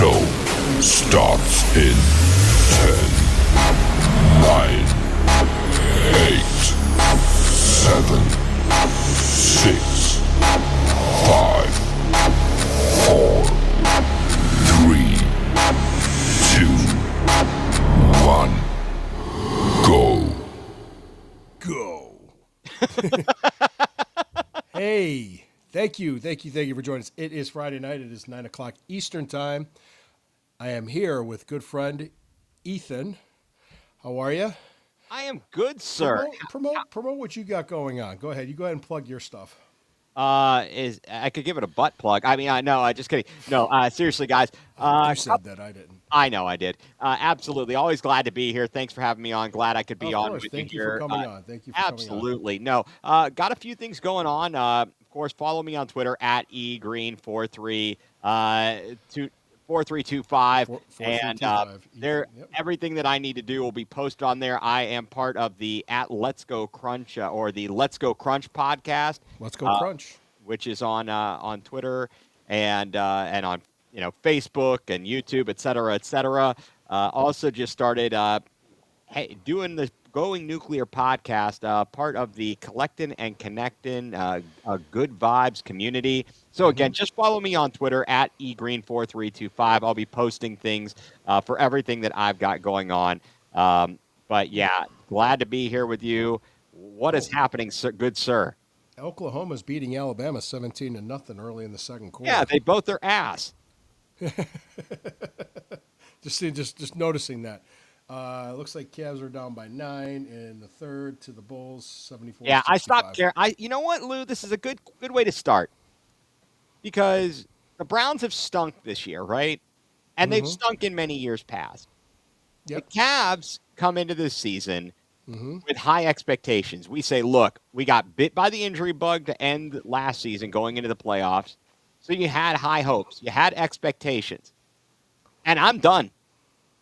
show starts in 10, 9, 8, 7, 6, 5, 4, 3, 2, 1, go. Go. Hey, thank you for joining us. It is Friday night. It is 9 o'clock Eastern time. I am here with good friend Ethan. How are you? I am good, sir. Promote what you got going on. Go ahead. You go ahead and plug your stuff. Is I could give it a butt plug. I mean, I know. I just kidding. No, seriously, guys. You said that. I didn't. I know I did. Absolutely. Always glad to be here. Thanks for having me on. Glad I could be Of on course. with Thank you you for here. coming on. Thank you for coming on. Absolutely. No. Got a few things going on. Of course, follow me on Twitter at egreen43. 4325 and 4325. there Yep. everything that I need to do will be posted on there. I am part of the at Let's Go Crunch or the Let's Go Crunch podcast. Let's go crunch. Which is on Twitter and on Facebook and YouTube, et cetera, et cetera. Also just started doing the Going Nuclear podcast, part of the Collectin' and Connectin' Good Vibes community. So again, just follow me on Twitter at egreen4325. I'll be posting things for everything that I've got going on. But yeah, glad to be here with you. What is happening, sir, good sir? Oklahoma's beating Alabama 17-0 early in the second quarter. Yeah, they both their ass. Just noticing that. Looks like Cavs are down by 9 in the third to the Bulls, 74. Yeah, I stopped caring. You know what, Lou? This is a good way to start because the Browns have stunk this year, right? And they've stunk in many years past. Yep. The Cavs come into this season with high expectations. We say, look, we got bit by the injury bug to end last season going into the playoffs. So you had high hopes. You had expectations. And I'm done.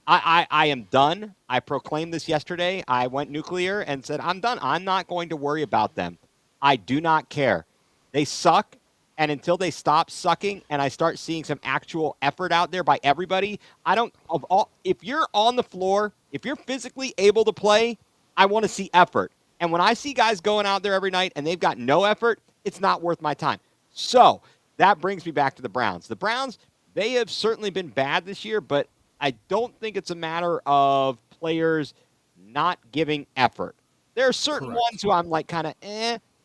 I am done. I proclaimed this yesterday. I went nuclear and said, I'm done. I'm not going to worry about them. I do not care. They suck. And until they stop sucking and I start seeing some actual effort out there by everybody, if you're on the floor, if you're physically able to play, I want to see effort. And when I see guys going out there every night and they've got no effort, it's not worth my time. So that brings me back to the Browns. The Browns, they have certainly been bad this year, but I don't think it's a matter of players not giving effort. There are certain ones who I'm like kind of,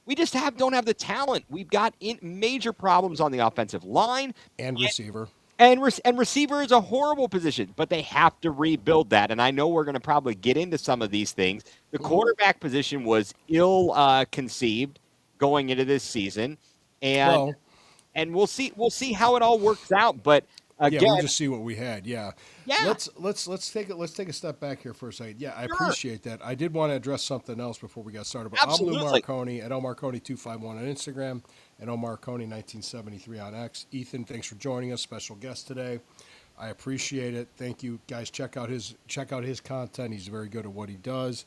we just don't have the talent. We've got major problems on the offensive line. And receiver. And receiver is a horrible position, but they have to rebuild that. And I know we're going to probably get into some of these things. The quarterback position was ill conceived going into this season, and we'll see how it all works out. But again, yeah, we'll just see what we had. Yeah. Yeah. Let's take a step back here for a second. Yeah, I appreciate that. I did want to address something else before we got started. But Absolutely. I'm Lou Marconi at LMarconi251 on Instagram and LMarconi1973 on X. Ethan, thanks for joining us. Special guest today. I appreciate it. Thank you, guys. Check out his content. He's very good at what he does.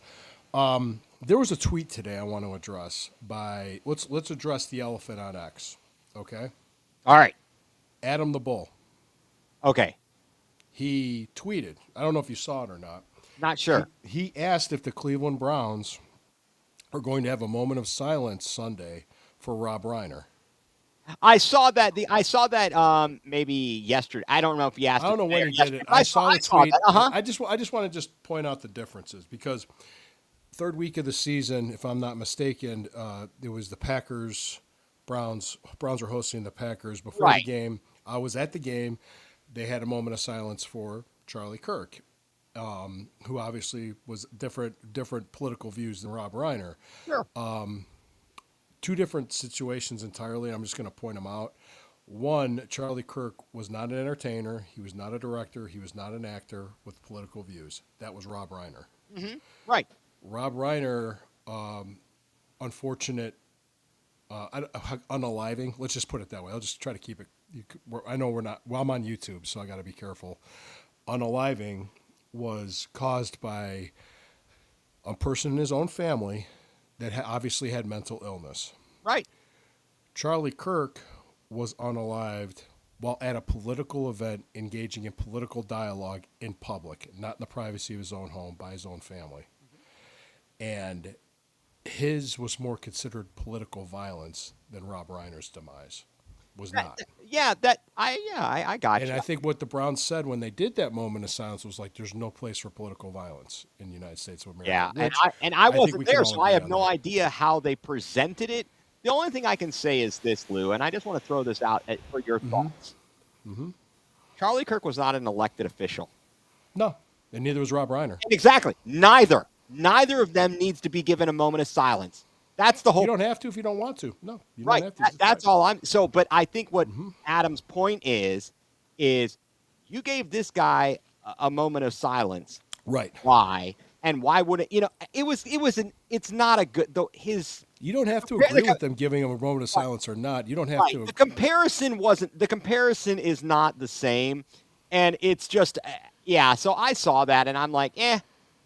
There was a tweet today I want to address by let's address the elephant on X. Okay. All right. Adam the Bull. Okay. He tweeted. I don't know if you saw it or not. Not sure. He asked if the Cleveland Browns are going to have a moment of silence Sunday for Rob Reiner. I saw that. Maybe yesterday. I don't know if he asked. I don't know when he did it. I saw the tweet. I just want to point out the differences because third week of the season, if I'm not mistaken, it was the Packers. Browns are hosting the Packers before the game. I was at the game. They had a moment of silence for Charlie Kirk, who obviously was different political views than Rob Reiner. Sure. Two different situations entirely. I'm just going to point them out. One, Charlie Kirk was not an entertainer. He was not a director. He was not an actor with political views. That was Rob Reiner. Mm-hmm. Right. Rob Reiner, unfortunate, unaliving. Let's just put it that way. I'll just try to keep it. I know we're not. Well, I'm on YouTube, so I got to be careful. Unaliving was caused by a person in his own family that obviously had mental illness. Right. Charlie Kirk was unalived while at a political event engaging in political dialogue in public, not in the privacy of his own home by his own family. And his was more considered political violence than Rob Reiner's demise was not. I got And you. I think what the Browns said when they did that moment of silence was like, "There's no place for political violence in the United States of America." Yeah, which I think we wasn't can there, all so I agree have on no that. idea how they presented it. The only thing I can say is this, Lou, and I just want to throw this out for your thoughts. Charlie Kirk was not an elected official. No, and neither was Rob Reiner. Exactly. Neither of them needs to be given a moment of silence. That's the whole. You don't have to if you don't want to. No, you Right. don't have to. That's all I'm. So, but I think what Adam's point is you gave this guy a moment of silence. Right. Why? And why would it? It's not a good though. You don't have to Yeah, agree the- with them giving him a moment of silence or not. You don't have Right. to. The comparison is not the same, and it's just yeah. So I saw that, and I'm like, it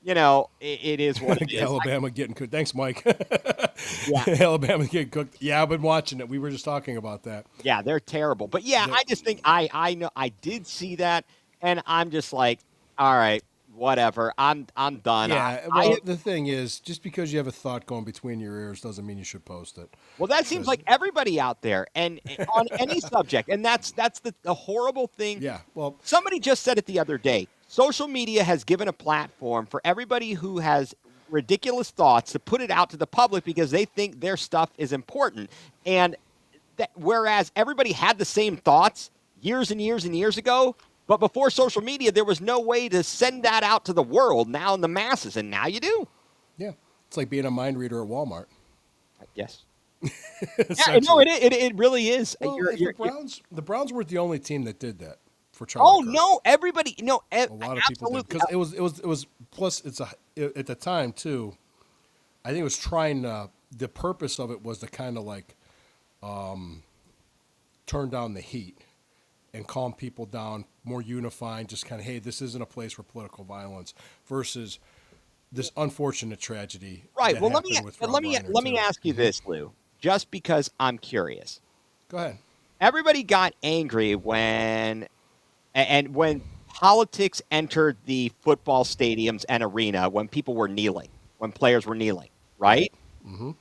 is what it is. Alabama getting cooked. Thanks, Mike. Yeah. Alabama getting cooked. Yeah, I've been watching it. We were just talking about that. Yeah, they're terrible. But yeah, I just think I know I did see that, and I'm just like, all right, whatever. I'm done. Yeah. Well, the thing is, just because you have a thought going between your ears doesn't mean you should post it. Well, that seems like everybody out there, and on any subject, and that's the horrible thing. Yeah. Well, Somebody just said it the other day. Social media has given a platform for everybody who has ridiculous thoughts to put it out to the public because they think their stuff is important. And whereas everybody had the same thoughts years and years and years ago, but before social media, there was no way to send that out to the world, now in the masses, and now you do. yeah. It's like being a mind reader at Walmart. Yes. Yeah, no, it really is. Well, You're- the Browns weren't the only team that did that for Charlie. oh Kirk. no, everybody, no, A lot of people did absolutely. because it was plus at the time too. I think it was trying the purpose of it was to kind of like turn down the heat and calm people down, more unifying, just kind of, hey, this isn't a place for political violence versus this unfortunate tragedy. Right. that Well, happened with Rob let Reiner, me too. ask you this, Lou, just because I'm curious. Go ahead. Everybody got angry when politics entered the football stadiums and arena when people were kneeling, when players were kneeling, right? Mm-hmm.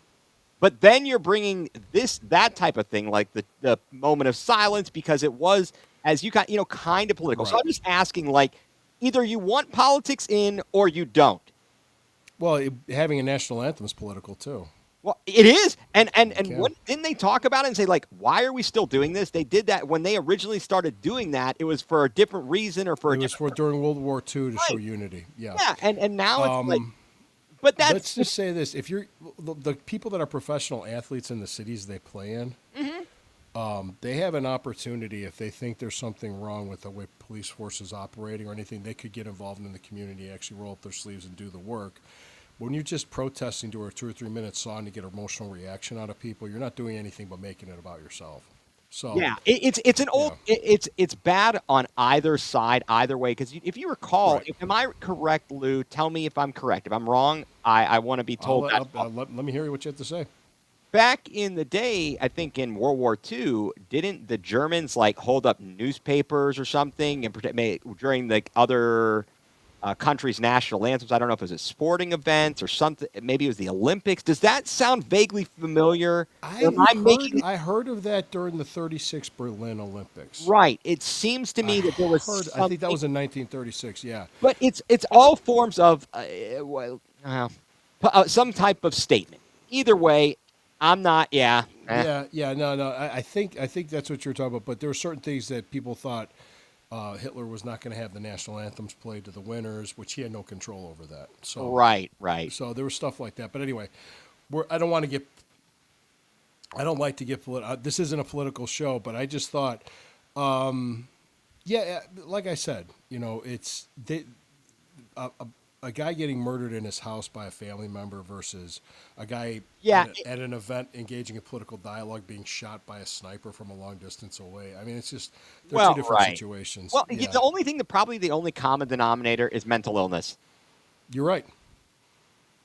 But then you're bringing that type of thing, like the moment of silence, because it was, as you got, kind of political. So Right. I'm just asking, like, either you want politics in or you don't. Well, having a national anthem is political too. Well, it is, and Yeah. when, didn't they talk about it and say, like, why are we still doing this? They did that when they originally started doing that. It was for a different reason or for a It was different. for during World War II to show Right. unity. Yeah. Yeah, and now it's like, but Let's that's just say this: if you're the people that are professional athletes in the cities they play in, they have an opportunity if they think there's something wrong with the way police force is operating or anything, they could get involved in the community, actually roll up their sleeves and do the work. When you're just protesting to a 2 or 3 minute song to get emotional reaction out of people, you're not doing anything but making it about yourself. So yeah, it's an old it's bad on either side, either way. Because if you recall, Right. am I correct, Lou? Tell me if I'm correct. If I'm wrong, I want to be told that. let me hear what you have to say. Back in the day, I think in World War II, didn't the Germans like hold up newspapers or something and during the other countries' national anthems? I don't know if it was at sporting events or something. Maybe it was the Olympics. Does that sound vaguely familiar? I heard of that during the 36 Berlin Olympics. Right. It seems to me that there was I think that was something- in 1936. Yeah. but it's all forms of some type of statement. Either way, I'm not. Yeah. No. I think that's what you're talking about. But there were certain things that people thought Hitler was not going to have the national anthems played to the winners, which he had no control over that. So Right. So there was stuff like that. But anyway, I don't like to get political. This isn't a political show, but I just thought, like I said, it's a guy getting murdered in his house by a family member versus a guy at an event engaging in political dialogue being shot by a sniper from a long distance away. I mean, it's just they're two different situations. Well, Yeah. the only thing probably the only common denominator is mental illness. You're right.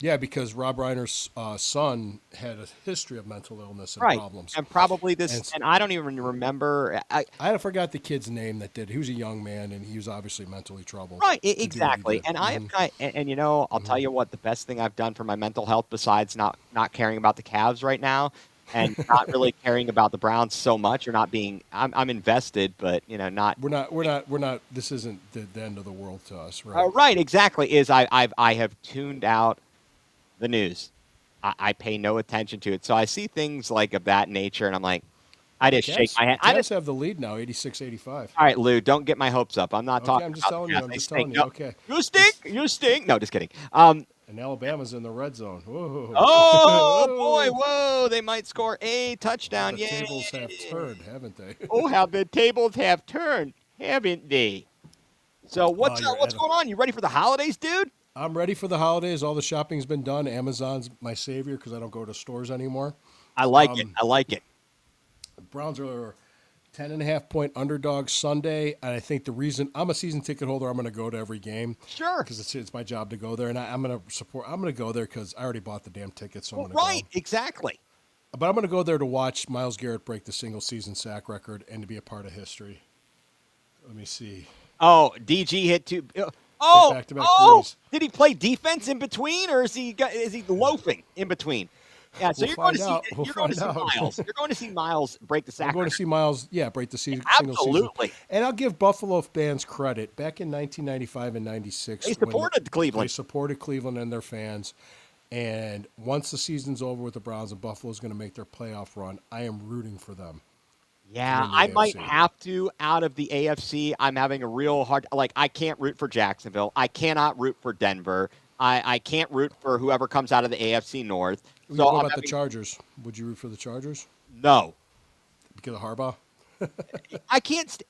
Yeah, because Rob Reiner's son had a history of mental illness and Right. problems. And probably this, And and I don't even remember. I forgot the kid's name that did. He was a young man, and he was obviously mentally troubled. Right, to do what he exactly. did. And I have and you know, I'll tell you what, the best thing I've done for my mental health besides not caring about the Cavs right now and not really caring about the Browns so much or not being I'm invested, but you know, not We're not. This isn't the end of the world to us, right? right, exactly. Is I have tuned out the news. I pay no attention to it. So I see things like of that nature and I'm like, I just shake my head. Cavs have the lead now, 86-85. All right, Lou, don't get my hopes up. I'm not Okay, talking I'm just about telling the you. Jazz. I'm They just stink. telling you. No, Okay. you stink. You stink. No, just kidding. And Alabama's in the red zone. Whoa. Oh boy, whoa! They might score a touchdown. The Yay! tables have turned, haven't they? Oh, how the tables have turned, haven't they? So what's you're what's at going on? You ready for the holidays, dude? I'm ready for the holidays. All the shopping's been done. Amazon's my savior because I don't go to stores anymore. I like it. I like it. The Browns are 10.5-point underdog Sunday, and I think the reason I'm a season ticket holder, I'm going to go to every game. Sure. Because it's my job to go there, and I'm going to support. I'm going to go there because I already bought the damn ticket, so I'm Well, going to right, exactly. go. But I'm going to go there to watch Myles Garrett break the single season sack record and to be a part of history. Let me see. Oh, DG hit two. Oh, Back-to-back threes. did he play defense in between, or is he loafing in between? Yeah, so We'll you're going to find out. see We'll you're going to see find out. Miles. You're going to see Miles break the sack. I'm going to record. see Miles, break the single Absolutely. season. And I'll give Buffalo fans credit. Back in 1995 and 96, They supported Cleveland. They supported Cleveland and their fans. And once the season's over with the Browns and Buffalo's going to make their playoff run, I am rooting for them. Yeah, in the I might AFC. have to out of the AFC. I'm having a real hard I can't root for Jacksonville. I cannot root for Denver. I can't root for whoever comes out of the AFC North. What So about the Chargers? Would you root for the Chargers? No. Because of Harbaugh? I can't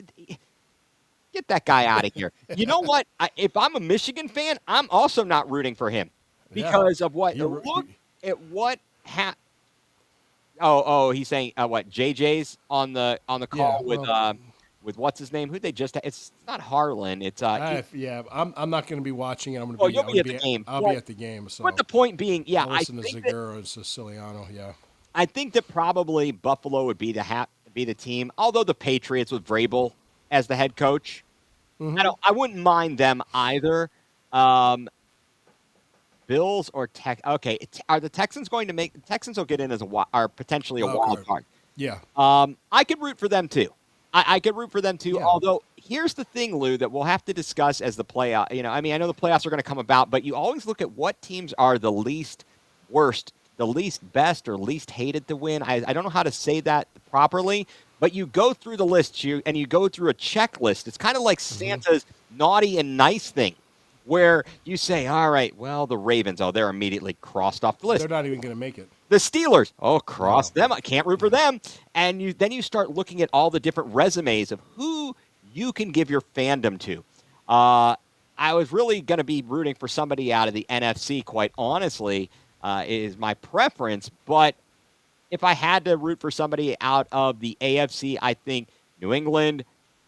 get that guy out of here. You know what? If I'm a Michigan fan, I'm also not rooting for him because of what look at what happened. Oh, he's saying what? JJ's on the call with what's his name? Who they just? It's not Harlan. It's I'm not going to be watching it. I'm going to Oh, be. you'll be at the game. I'll Well, be at the game. So. But the point being, yeah, I'll I listen to think that, Zagura and Siciliano. Yeah. I think that probably Buffalo would be the team. Although the Patriots with Vrabel as the head coach, I wouldn't mind them either. Bills or Okay, are the Texans going to make? The Texans will get in as are potentially a wild card. Yeah. I could root for them too. I could root for them too. Yeah. Although here's the thing, Lou, that we'll have to discuss as the playoff. I know the playoffs are going to come about, but you always look at what teams are the least worst, the least best, or least hated to win. I don't know how to say that properly, but you go through the list, and you go through a checklist. It's kind of like Santa's naughty and nice thing, where you say, all right, well, the Ravens, they're immediately crossed off the list. They're not even going to make it. The Steelers, cross them. I can't root for them. And then you start looking at all the different resumes of who you can give your fandom to. I was really going to be rooting for somebody out of the NFC, quite honestly, is my preference. But if I had to root for somebody out of the AFC, I think New England,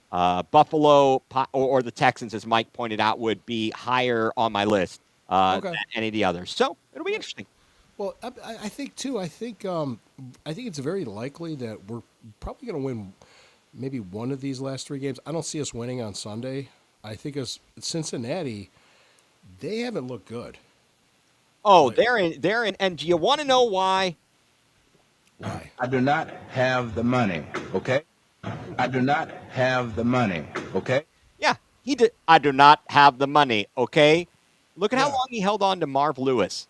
Buffalo, or the Texans, as Mike pointed out, would be higher on my list than any of the others. So it'll be interesting. Well, I think too. I think it's very likely that we're probably going to win maybe one of these last three games. I don't see us winning on Sunday. I think as Cincinnati, they haven't looked good. Oh, they're in. And do you want to know why? Why? I do not have the money, okay? I do not have the money, okay? Yeah, he did. I do not have the money, okay? Look at how long he held on to Marv Lewis.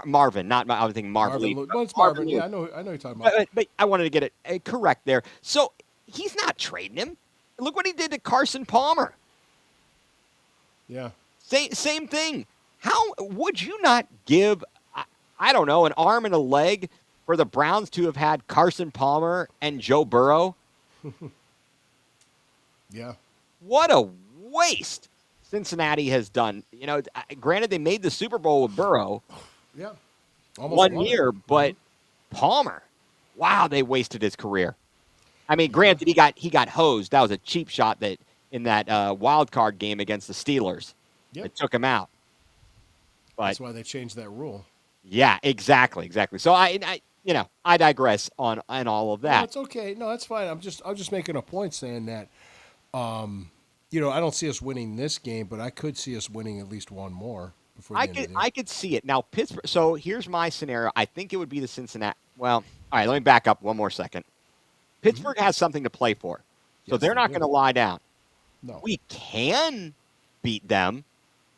Marvin, not I was thinking Marvin. Well, it's Marvin. Yeah, I know you're talking about. But I wanted to get it correct there. So he's not trading him. Look what he did to Carson Palmer. Yeah. Same thing. How would you not give, I don't know, an arm and a leg for the Browns to have had Carson Palmer and Joe Burrow? Yeah. What a waste Cincinnati has done. Granted, they made the Super Bowl with Burrow. Yeah. Almost one year, but Palmer, wow, they wasted his career. I mean, granted, he got hosed. That was a cheap shot that in that wild card game against the Steelers. Yep. It took him out. But That's why they changed that rule. yeah, exactly. So I digress on all of No, that. it's okay. No, that's fine. I'm just making a point saying that, I don't see us winning this game, but I could see us winning at least one more before the end of the year. I could see it now. Pittsburgh. So here's my scenario. I think it would be the Cincinnati. Well, all right. Let me back up one more second. Pittsburgh has something to play for, so Yes, they're they not do. going to lie down. No. We can beat them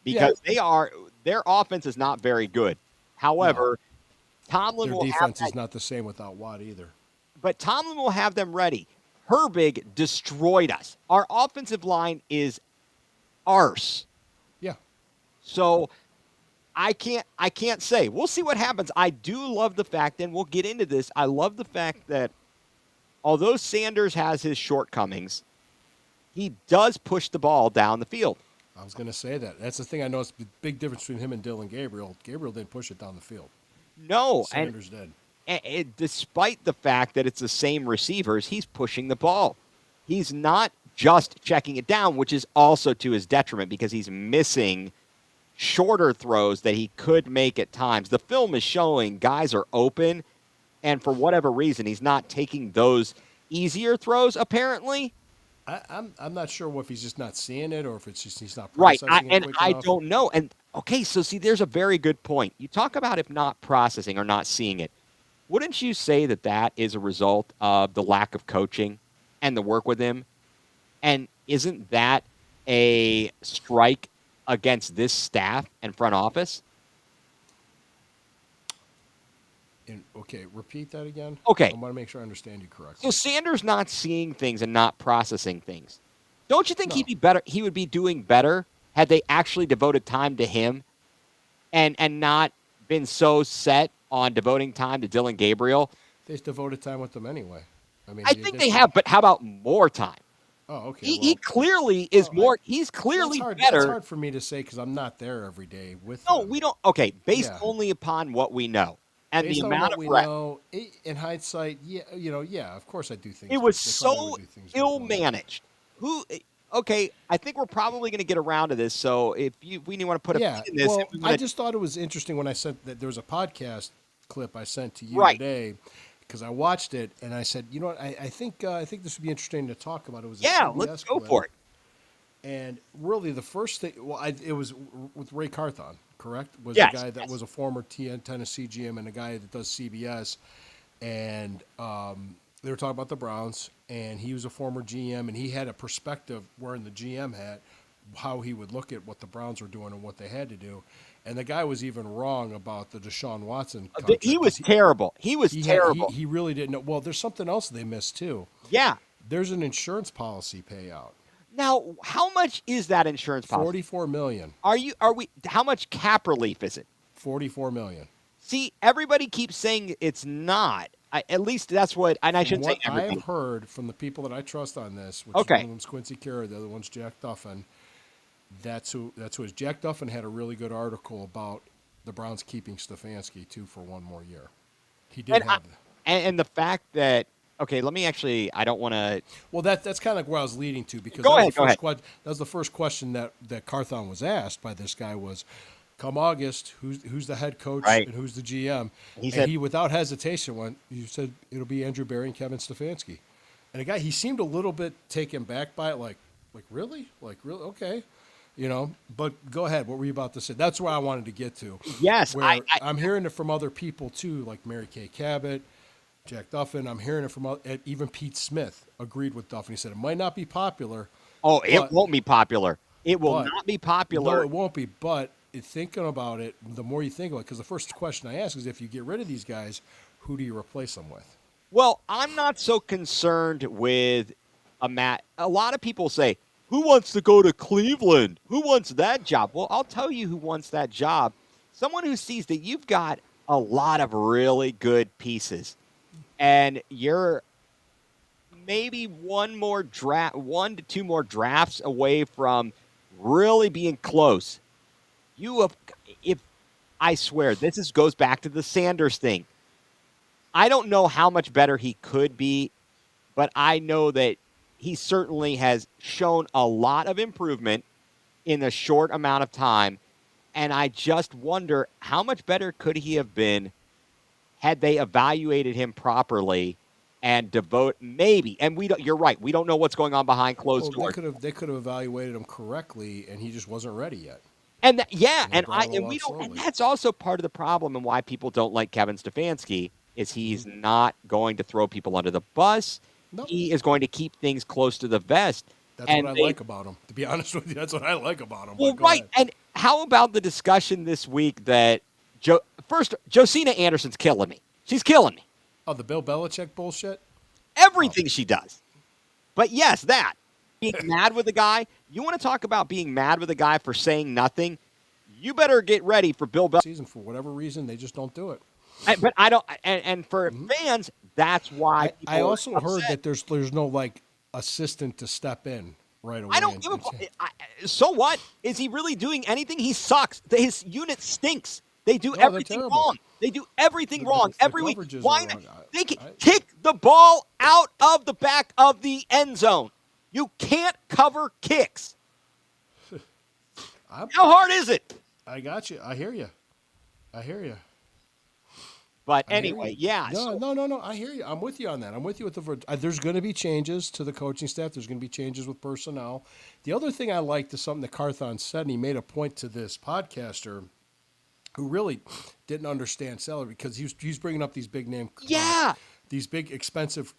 because their offense is not very good. However, Tomlin Their will have defense that, is not the same without Watt either. but Tomlin will have them ready. Herbig destroyed us. Our offensive line is arse. Yeah. So I can't say. We'll see what happens. I do love the fact, and we'll get into this. I love the fact that although Sanders has his shortcomings, he does push the ball down the field. I was going to say that. That's the thing I noticed. The big difference between him and Dylan Gabriel. Gabriel didn't push it down the field. No, Sanders did. and despite the fact that it's the same receivers, he's pushing the ball. He's not just checking it down, which is also to his detriment because he's missing shorter throws that he could make at times. The film is showing guys are open, and for whatever reason, he's not taking those easier throws, apparently. I'm not sure if he's just not seeing it or if it's just he's not Right, processing it quick I enough. don't know. And okay, so see, there's a very good point. You talk about if not processing or not seeing it. Wouldn't you say that that is a result of the lack of coaching and the work with him? And isn't that a strike against this staff and front office? Okay, repeat that again. Okay. I want to make sure I understand you correctly. So Sanders not seeing things and not processing things. Don't you think No. he'd be better? He would be doing better had they actually devoted time to him, and not been so set on devoting time to Dylan Gabriel. They devoted time with them anyway. I think they have, but how about more time? Oh, okay. He clearly is well, more. He's clearly That's better. hard for me to say because I'm not there every day with No, them. we don't. Okay, based Yeah. only upon what we know and Based the on amount what of we reps. know, in hindsight, yeah, of course I do things. It was that's how I so would do things ill differently. managed. Okay, I think we're probably going to get around to this. So if we want to put a Yeah, pin in this, well, if we I wanna- just thought it was interesting when I sent that there was a podcast clip I sent to you Right. today because I watched it and I said, you know what, I think this would be interesting to talk about. It was a yeah, CBS let's go clip. for it. And really, the first thing, it was with Ray Carthon, correct? Was Yes, the guy that yes. was a former Tennessee GM and a guy that does CBS. And they were talking about the Browns, and he was a former GM, and he had a perspective wearing the GM hat, how he would look at what the Browns were doing and what they had to do. And the guy was even wrong about the Deshaun Watson contract. He was terrible. He was terrible. He really didn't know. Well, there's something else they missed, too. Yeah. There's an insurance policy payout, Now, how much is that insurance policy? $44 million. How much cap relief is it? $44 million. See, everybody keeps saying it's not. At least that's what, and I shouldn't say What I everybody. have heard from the people that I trust on this, which Okay. one of them's Quincy Carey, the other one's Jack Duffin. That's who is. Jack Duffin had a really good article about the Browns keeping Stefanski too for one more year. He did have that. And the fact that, okay, let me actually, I don't want to, Well, that's kind of where I was leading to because Go that, ahead, go was ahead. the first that was the first question that Carthon was asked by this guy was, come August, who's the head coach Right. and who's the GM? He And said- he without hesitation went. You said it'll be Andrew Berry and Kevin Stefanski, and the guy he seemed a little bit taken back by it, like really, okay. But go ahead. What were you about to say? That's where I wanted to get to. Yes, Where I'm hearing it from other people too, like Mary Kay Cabot, Jack Duffin. I'm hearing it from even Pete Smith agreed with Duffin. He said it might not be popular. it But- won't be popular. It will but- not be No, popular. it won't be. But thinking about it, the more you think about it, because the first question I ask is, if you get rid of these guys, who do you replace them with? Well, I'm not so concerned with a lot of people say, who wants to go to Cleveland? Who wants that job? Well, I'll tell you who wants that job. Someone who sees that you've got a lot of really good pieces and you're maybe one to two more drafts away from really being close. I swear, goes back to the Sanders thing. I don't know how much better he could be, but I know that he certainly has shown a lot of improvement in a short amount of time. And I just wonder how much better could he have been had they evaluated him properly and maybe. And you're right. We don't know what's going on behind closed doors. They could have evaluated him correctly, and he just wasn't ready yet. And And that's also part of the problem and why people don't like Kevin Stefanski is he's not going to throw people under the bus. Nope. He is going to keep things close to the vest. That's what I like about him. To be honest with you, that's what I like about him. Well, right. And how about the discussion this week that Josina Anderson's killing me. She's killing me. Oh, the Bill Belichick bullshit? Everything she does. But yes, that. Being mad with a guy. You want to talk about being mad with a guy for saying nothing? You better get ready for Bill Belichick. Season for whatever reason, they just don't do it. But I don't. And for fans, that's why. I also heard that there's no like assistant to step in right away. I don't give a fuck. So what? Is he really doing anything? He sucks. His unit stinks. They do everything wrong. They do everything wrong every week. Why not? They can kick the ball out of the back of the end zone. You can't cover kicks. How hard is it? I got you. I hear you. But anyway, yeah. No. I hear you. I'm with you on that. I'm with you with there's going to be changes to the coaching staff. There's going to be changes with personnel. The other thing I liked is something that Carthon said, and he made a point to this podcaster who really didn't understand salary because he's bringing up these big name, these big expensive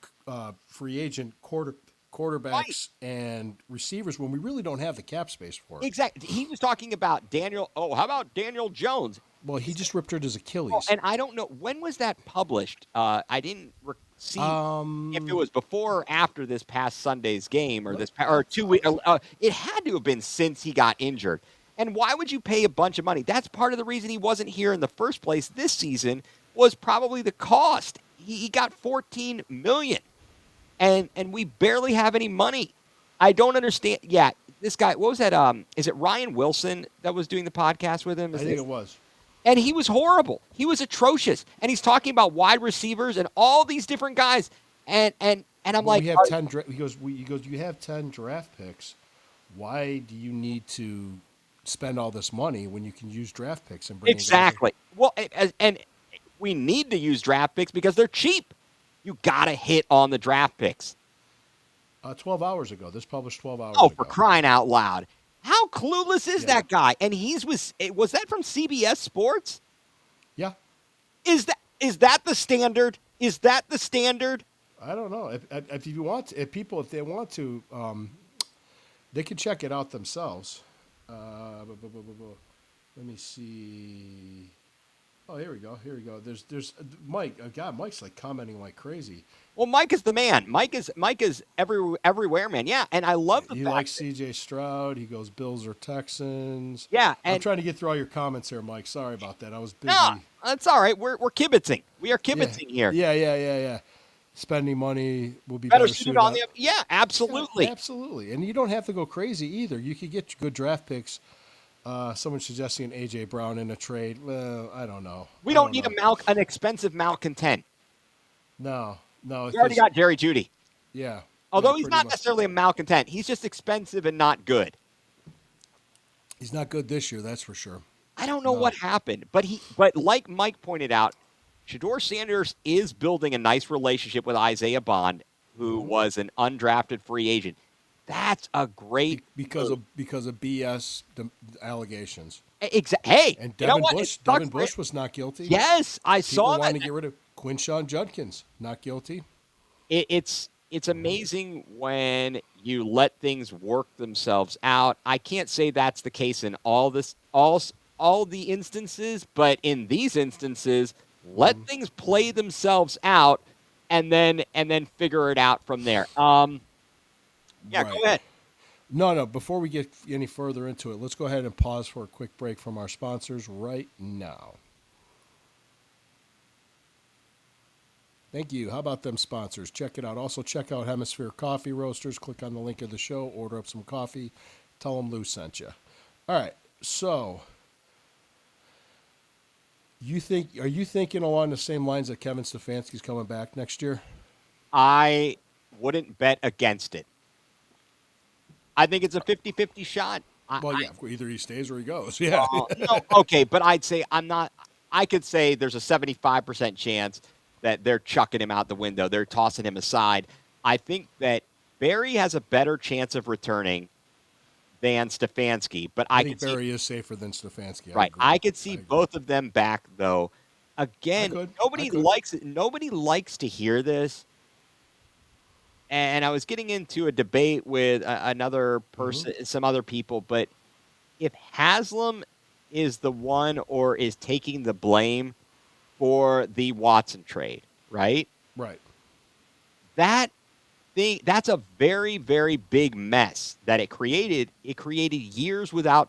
free agent quarterbacks and receivers when we really don't have the cap space for it. Exactly. He was talking about Daniel. Oh, how about Daniel Jones? Well, he just ripped his Achilles. Oh, and I don't know when was that published. I didn't see if it was before or after this past Sunday's game or 2 weeks. It had to have been since he got injured. And why would you pay a bunch of money? That's part of the reason he wasn't here in the first place this season was probably the cost. He got $14 million, and we barely have any money. I don't understand. Yeah, this guy. What was that? Is it Ryan Wilson that was doing the podcast with him? I think it was. And he was horrible. He was atrocious. And he's talking about wide receivers and all these different guys. And I'm like, we have 10. He goes. You have 10 draft picks. Why do you need to spend all this money when you can use draft picks and bring exactly? Well, and we need to use draft picks because they're cheap. You gotta hit on the draft picks. 12 hours ago. This published 12 hours. Oh, ago. for crying out loud! How clueless is that guy? And was that from CBS Sports? Yeah. Is that the standard? Is that the standard? I don't know. If you want to, if they want to, they can check it out themselves. Let me see. Oh, here we go. There's Mike. God, Mike's like commenting like crazy. Well, Mike is the man. Mike is everywhere, man. Yeah, and I love the fact he likes C.J. Stroud. He goes Bills or Texans. Yeah, and I'm trying to get through all your comments here, Mike. Sorry about that. I was busy. No, that's all right. We're kibitzing. We are kibitzing here. Yeah. Spending money will be better better suited on the. Yeah, absolutely. Yeah, absolutely. And you don't have to go crazy either. You could get good draft picks. Someone suggesting an A.J. Brown in a trade. Well, I don't know. We don't need an expensive malcontent. No. We already got Jerry Jeudy. Yeah. Although he's not necessarily a malcontent. He's just expensive and not good. He's not good this year, that's for sure. I don't know what happened. But like Mike pointed out, Shedeur Sanders is building a nice relationship with Isaiah Bond, who was an undrafted free agent. That's a great because of BS allegations. Hey, and Devin Bush was not guilty. Yes, I saw that. People wanted to get rid of Quinshon Judkins, not guilty. It's amazing when you let things work themselves out. I can't say that's the case in all the instances, but in these instances, let things play themselves out, and then figure it out from there. Yeah, right. Go ahead. No. Before we get any further into it, let's go ahead and pause for a quick break from our sponsors right now. Thank you. How about them sponsors? Check it out. Also, check out Hemisphere Coffee Roasters. Click on the link of the show. Order up some coffee. Tell them Lou sent you. All right. So, are you thinking along the same lines that Kevin Stefanski's coming back next year? I wouldn't bet against it. I think it's a 50-50 shot. Well, yeah, either he stays or he goes. Yeah. No, okay, but I'd say I'm not. I could say there's a 75% chance that they're chucking him out the window. They're tossing him aside. I think that Barry has a better chance of returning than Stefanski, but I I think could see Barry is safer than Stefanski. right. Agree. I could see agree. both of them back though. Again, I nobody could. likes it. Nobody likes to hear this. And I was getting into a debate with another person, some other people, but if Haslam is the one or is taking the blame for the Watson trade, right? Right. That's a very, very big mess that it created. It created years without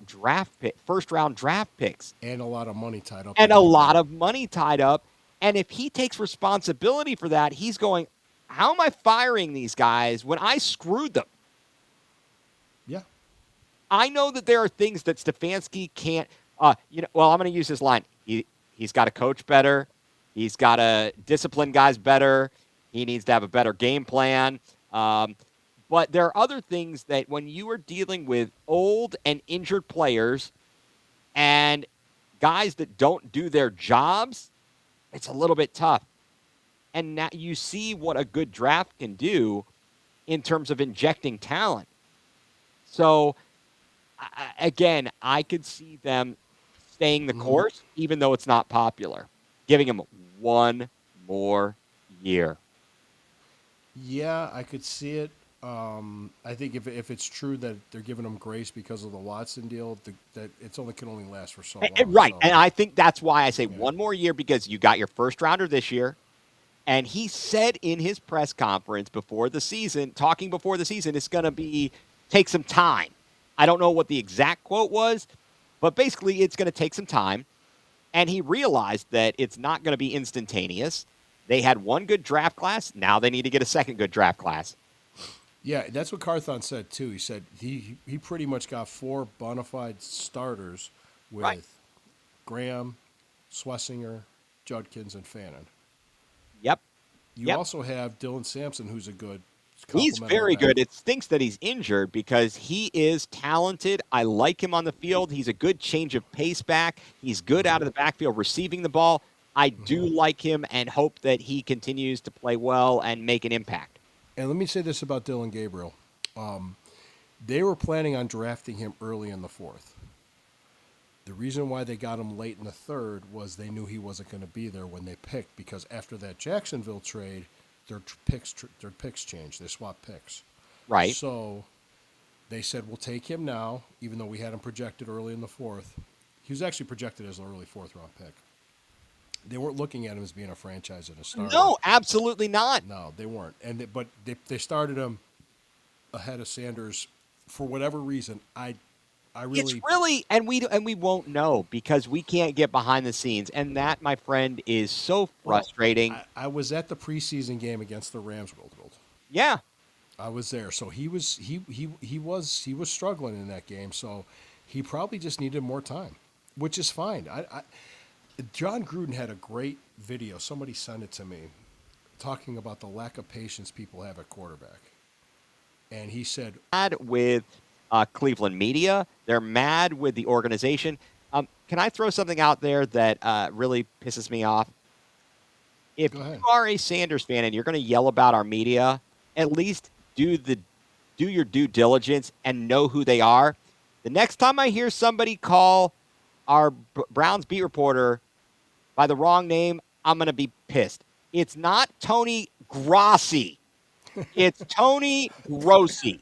first round draft picks. And a lot of money tied up. And a lot of money tied up. And if he takes responsibility for that, he's going, how am I firing these guys when I screwed them? Yeah. I know that there are things that Stefanski can't. Well, I'm going to use this line. He's got to coach better. He's got to discipline guys better. He needs to have a better game plan. But there are other things that when you are dealing with old and injured players and guys that don't do their jobs, it's a little bit tough. And now you see what a good draft can do in terms of injecting talent. So, again, I could see them staying the course, even though it's not popular, giving him one more year. Yeah, I could see it. I think if it's true that they're giving him grace because of the Watson deal, that can only last for so long. Right, So, and I think that's why I say one more year, because you got your first rounder this year, and he said in his press conference before the season, it's going to take some time. I don't know what the exact quote was, but basically it's going to take some time. And he realized that it's not going to be instantaneous. They had one good draft class. Now they need to get a second good draft class. yeah, that's what Carthon said too. He said he pretty much got 4 bona fide starters with Right. Graham, Schlesinger, Judkins, and Fannin. Yep. You also have Dylan Sampson, who's a good. He's complementary very back. good. It stinks that he's injured because he is talented. I like him on the field. He's a good change of pace back. He's good out of the backfield receiving the ball. I do like him and hope that he continues to play well and make an impact. And let me say this about Dylan Gabriel. They were planning on drafting him early in the 4th. The reason why they got him late in the 3rd was they knew he wasn't going to be there when they picked, because after that Jacksonville trade, their picks changed. They swapped picks. Right. So they said, we'll take him now, even though we had him projected early in the 4th. He was actually projected as an early 4th-round pick. They weren't looking at him as being a franchise and a starter. No, absolutely not. No, they weren't. But they started him ahead of Sanders for whatever reason. It's really, and we won't know because we can't get behind the scenes, and that, my friend, is so frustrating. I was at the preseason game against the Rams. Yeah, I was there, so he was struggling in that game. So he probably just needed more time, which is fine. John Gruden had a great video. Somebody sent it to me, talking about the lack of patience people have at quarterback, and he said, mad with Cleveland media. They're mad with the organization. Can I throw something out there that really pisses me off? If Go ahead. you are a Sanders fan and you're going to yell about our media, at least do your due diligence and know who they are. The next time I hear somebody call our Browns beat reporter by the wrong name, I'm going to be pissed. It's not Tony Grossi. It's Tony Grossi.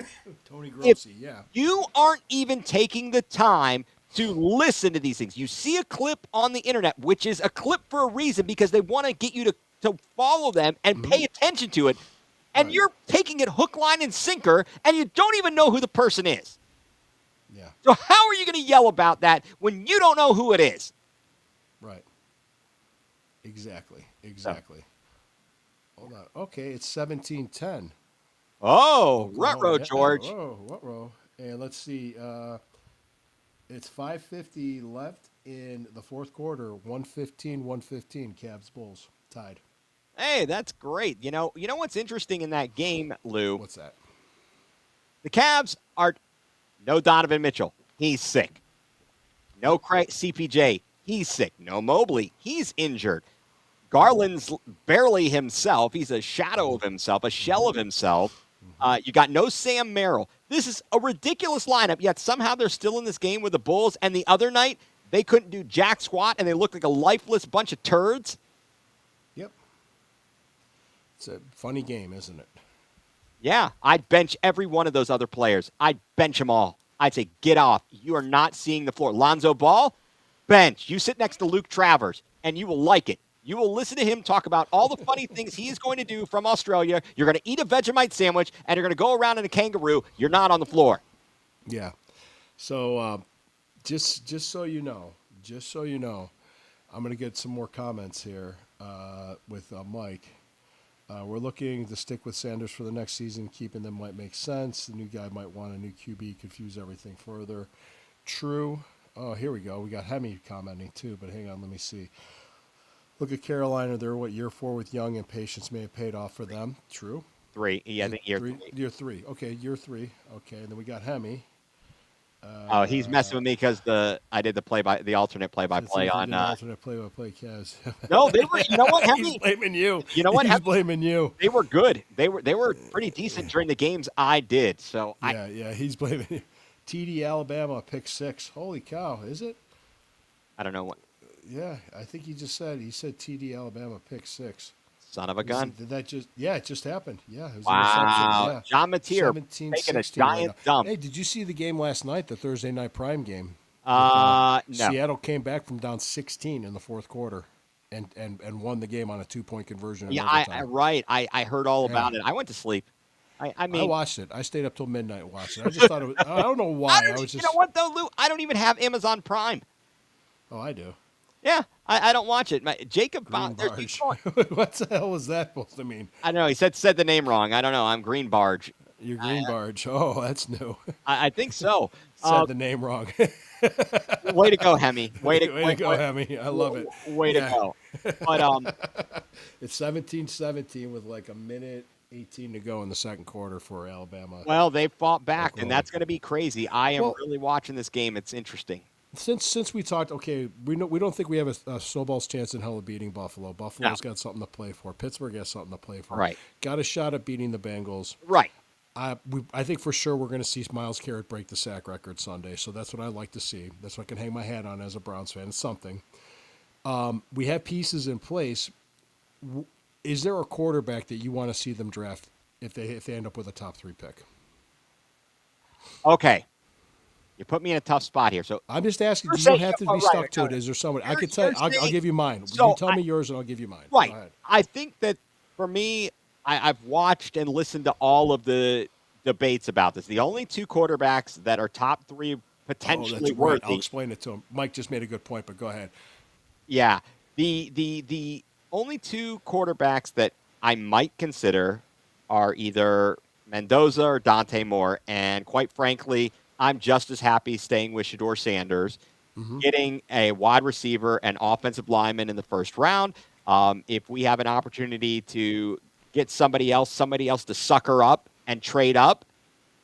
Tony Grossi, yeah. You aren't even taking the time to listen to these things. You see a clip on the internet, which is a clip for a reason because they want to get you to follow them and pay attention to it. And Right. you're taking it hook, line, and sinker, and you don't even know who the person is. Yeah, So how are you going to yell about that when you don't know who it is? right. Exactly. Hold on. Okay, it's 17-10. Oh, ruh-roh, Yeah, George. Ruh-roh. And let's see. It's 5:50 left in the 4th quarter. 115, Cavs Bulls tied. Hey, that's great. You know what's interesting in that game, Lou? What's that? The Cavs are no Donovan Mitchell. He's sick. No CPJ. He's sick. No Mobley. He's injured. Garland's barely himself. He's a shadow of himself, a shell of himself. You got no Sam Merrill. This is a ridiculous lineup, yet somehow they're still in this game with the Bulls. And the other night, they couldn't do jack squat, and they looked like a lifeless bunch of turds. Yep. It's a funny game, isn't it? Yeah, I'd bench every one of those other players. I'd bench them all. I'd say, get off. You are not seeing the floor. Lonzo Ball, bench. You sit next to Luke Travers, and you will like it. You will listen to him talk about all the funny things he's going to do from Australia. You're going to eat a Vegemite sandwich, and you're going to go around in a kangaroo. You're not on the floor. Yeah. So just so you know, I'm going to get some more comments here with Mike. We're looking to stick with Sanders for the next season. Keeping them might make sense. The new guy might want a new QB, confuse everything further. True. Oh, here we go. We got Hemi commenting too, but hang on, let me see. Look at Carolina. They're year 4 with Young, and patience may have paid off for them. True. 3. Yeah, I think year 3. Year 3. Okay, year 3. Okay, and then we got Hemi. Oh, he's messing with me because I did the alternate play-by-play on. Alternate play-by-play, Kaz. No, they were. You know what? He's blaming you. You know what? He's blaming you. They were good. They were pretty decent during the games I did. So yeah, he's blaming you. TD Alabama pick 6. Holy cow, is it? I don't know what. Yeah, I think he said TD Alabama pick 6. Son of a gun. Did that just? Yeah, it just happened. Yeah. It was Wow. yeah. John Mateer making a giant dump. Hey, did you see the game last night? The Thursday night prime game. No. Seattle came back from down 16 in the fourth quarter, and won the game on a 2-point conversion. Yeah, I heard all about it. I went to sleep. I mean, I watched it. I stayed up till midnight and watched it. I just thought it was. I don't know why. You know what though, Lou? I don't even have Amazon Prime. Oh, I do. Yeah, I don't watch it. Jacob Green Bond. Barge. What the hell was that supposed to mean? I don't know. He said the name wrong. I don't know. I'm Green Barge. You're Green Barge. Oh, that's new. I think so. Said the name wrong. Way to go, Hemi. Way to go, Hemi. I love it. Way to go. But it's 17-17 with like a minute 18 to go in the second quarter for Alabama. Well, they fought back, and that's going to be crazy. I am really watching this game. It's interesting. Since we talked, okay, we don't think we have a snowball's chance in hell of beating Buffalo. Buffalo's got something to play for. Pittsburgh has something to play for. Right. Got a shot at beating the Bengals. Right. I think for sure we're going to see Myles Garrett break the sack record Sunday. So that's what I like to see. That's what I can hang my hat on as a Browns fan. It's something. We have pieces in place. Is there a quarterback that you want to see them draft if they end up with a top 3 pick? Okay. You put me in a tough spot here. So I'm just asking. You don't have to be stuck to it. Is there someone I could tell? I'll give you mine. You tell me yours, and I'll give you mine. Right. I think that for me, I've watched and listened to all of the debates about this. The only 2 quarterbacks that are top 3 potentially worthy. I'll explain it to him. Mike just made a good point, but go ahead. Yeah. The only 2 quarterbacks that I might consider are either Mendoza or Dante Moore, and quite frankly, I'm just as happy staying with Shedeur Sanders, getting a wide receiver and offensive lineman in the first round. If we have an opportunity to get somebody else to sucker up and trade up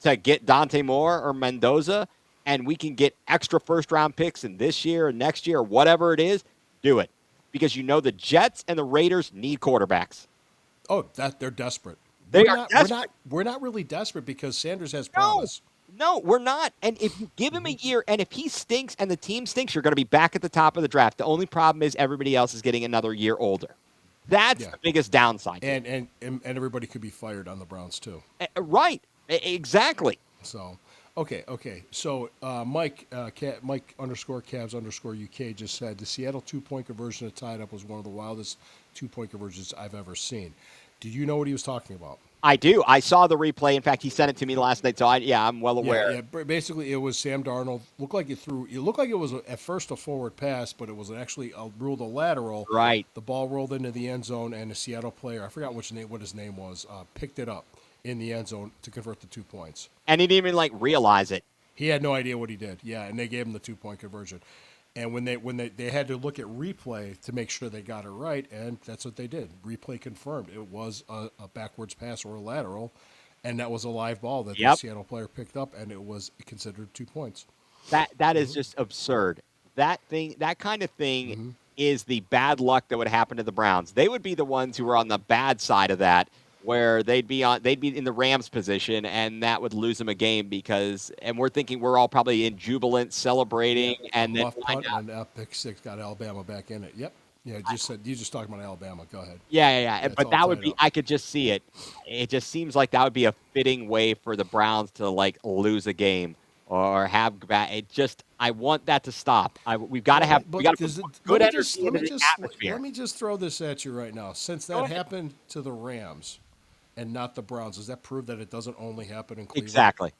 to get Dante Moore or Mendoza, and we can get extra first-round picks in this year or next year or whatever it is, do it. Because the Jets and the Raiders need quarterbacks. Oh, they're desperate. Desperate. We're not really desperate because Sanders has promise. No, we're not. And if you give him a year, and if he stinks and the team stinks, you're going to be back at the top of the draft. The only problem is everybody else is getting another year older. That's the biggest downside. And everybody could be fired on the Browns too. Right. Exactly. So, okay. So Mike _Cavs_UK just said the Seattle 2-point conversion that tied up was one of the wildest 2-point conversions I've ever seen. Do you know what he was talking about? I do. I saw the replay. In fact, he sent it to me last night, so I'm well aware. Yeah. Basically, it was Sam Darnold. It looked like it was at first a forward pass, but it was actually ruled a lateral. Right. The ball rolled into the end zone, and a Seattle player, I forgot what his name was, picked it up in the end zone to convert the 2 points. And he didn't even realize it. He had no idea what he did. Yeah, and they gave him the 2-point conversion. And when they had to look at replay to make sure they got it right, and that's what they did. Replay confirmed it was a backwards pass or a lateral, and that was a live ball that the Seattle player picked up, and it was considered 2 points. That is just absurd. That kind of thing is the bad luck that would happen to the Browns. They would be the ones who were on the bad side of that, where they'd be in the Rams position, and that would lose them a game and we're thinking we're all probably in jubilant celebrating, and then Muff punt and pick six got Alabama back in it. Yep. Yeah, you just talking about Alabama. Go ahead. Yeah. It's But all that would tied be. up. I could just see it. It just seems like that would be a fitting way for the Browns to like lose a game or have bad. It just. I want that to stop. We've got to have. But We got to does put it- good let me just- energy let me into the just- atmosphere. Let me just throw this at you right now. Since Go that ahead. happened to the Rams and not the Browns, does that prove that it doesn't only happen in Cleveland? Exactly.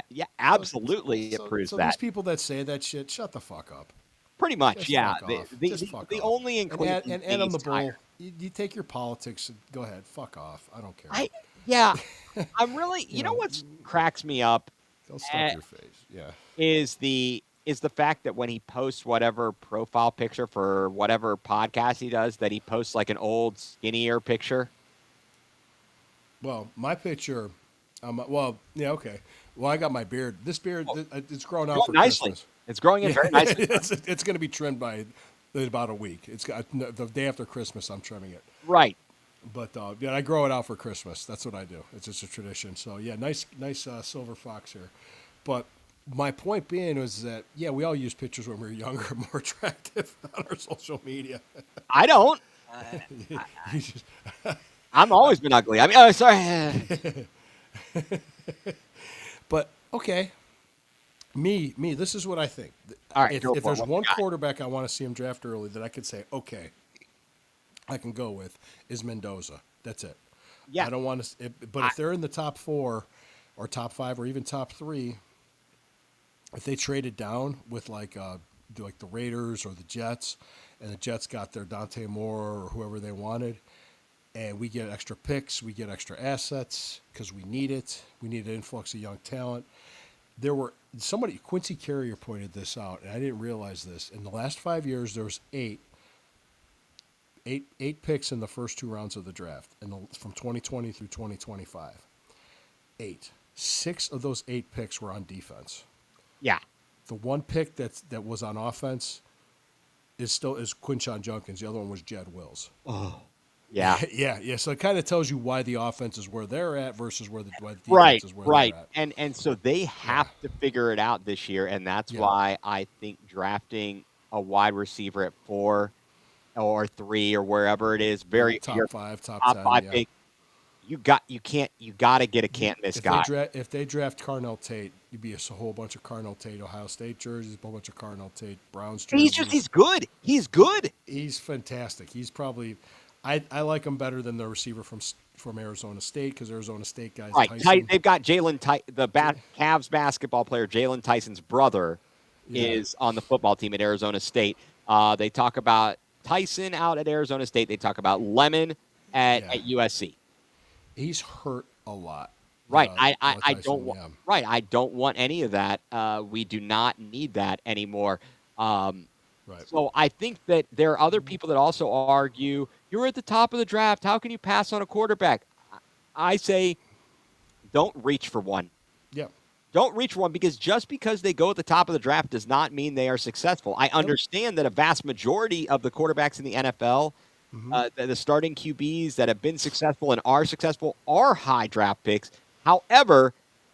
Yeah. Absolutely. It proves so that. these people that say that shit, shut the fuck up. Pretty much. Just Yeah. fuck off. The, Just the, fuck the off. only in Cleveland And thing on is the bull, tired. you take your politics. And go ahead. Fuck off. I don't care. I'm really. You know what cracks me up Go stuff your face. Yeah. is the fact that when he posts whatever profile picture for whatever podcast he does, that he posts like an old skinnier picture. Well, my picture. Yeah. Okay. Well, I got my beard. This beard, it's grown out Growing for nicely. Christmas. It's growing in very nicely. it's going to be trimmed by about a week. It's got the day after Christmas. I'm trimming it, Right. but yeah, I grow it out for Christmas. That's what I do. It's just a tradition. So yeah, nice silver fox here. But my point being was that we all use pictures when we were younger, more attractive on our social media. I don't. You just- I'm always been ugly. I mean, oh, sorry. but okay, me. This is what I think. All right, If go for it. there's What one you got? quarterback I want to see him draft early that I could say, okay, I can go with is Mendoza. That's it. Yeah. I don't want to. But if they're in the top 4 or top 5 or even top 3, if they traded down with like the Raiders or the Jets, and the Jets got their Dante Moore or whoever they wanted, and we get extra picks, we get extra assets because we need it. We need an influx of young talent. Quincy Carrier pointed this out, and I didn't realize this. In the last 5 years, there was eight picks in the first 2 rounds of the draft, from 2020 through 2025. 8. 6 of those 8 picks were on defense. Yeah. The one pick that was on offense is Quinshon Judkins. The other one was Jed Wills. Yeah. Yeah. So it kind of tells you why the offense is where they're at versus why the defense Right. is where Right. they're at. And so they have to figure it out this year, and that's why I think drafting a wide receiver at 4 or 3 or wherever it is, top your 5, top top 10. 5 yeah. pick. You got to get a can't miss guy. If they draft Carnell Tate, you'd be a whole bunch of Carnell Tate Ohio State jerseys, a whole bunch of Carnell Tate Browns jerseys. He's good. He's good. He's fantastic. He's probably I like him better than the receiver from Arizona State, because Arizona State guys. Right. Tyson, They've got Jalen Cavs basketball player Jalen Tyson's brother is on the football team at Arizona State. They talk about Tyson out at Arizona State. They talk about Lemon at USC. He's hurt a lot. Right. I Tyson, don't want. Right. I don't want any of that. We do not need that anymore. Right. So I think that there are other people that also argue, you're at the top of the draft. How can you pass on a quarterback? I say, don't reach for one. Yeah. Don't reach for one, because just because they go at the top of the draft does not mean they are successful. I understand that a vast majority of the quarterbacks in the NFL, the starting QBs that have been successful and are successful, are high draft picks. However,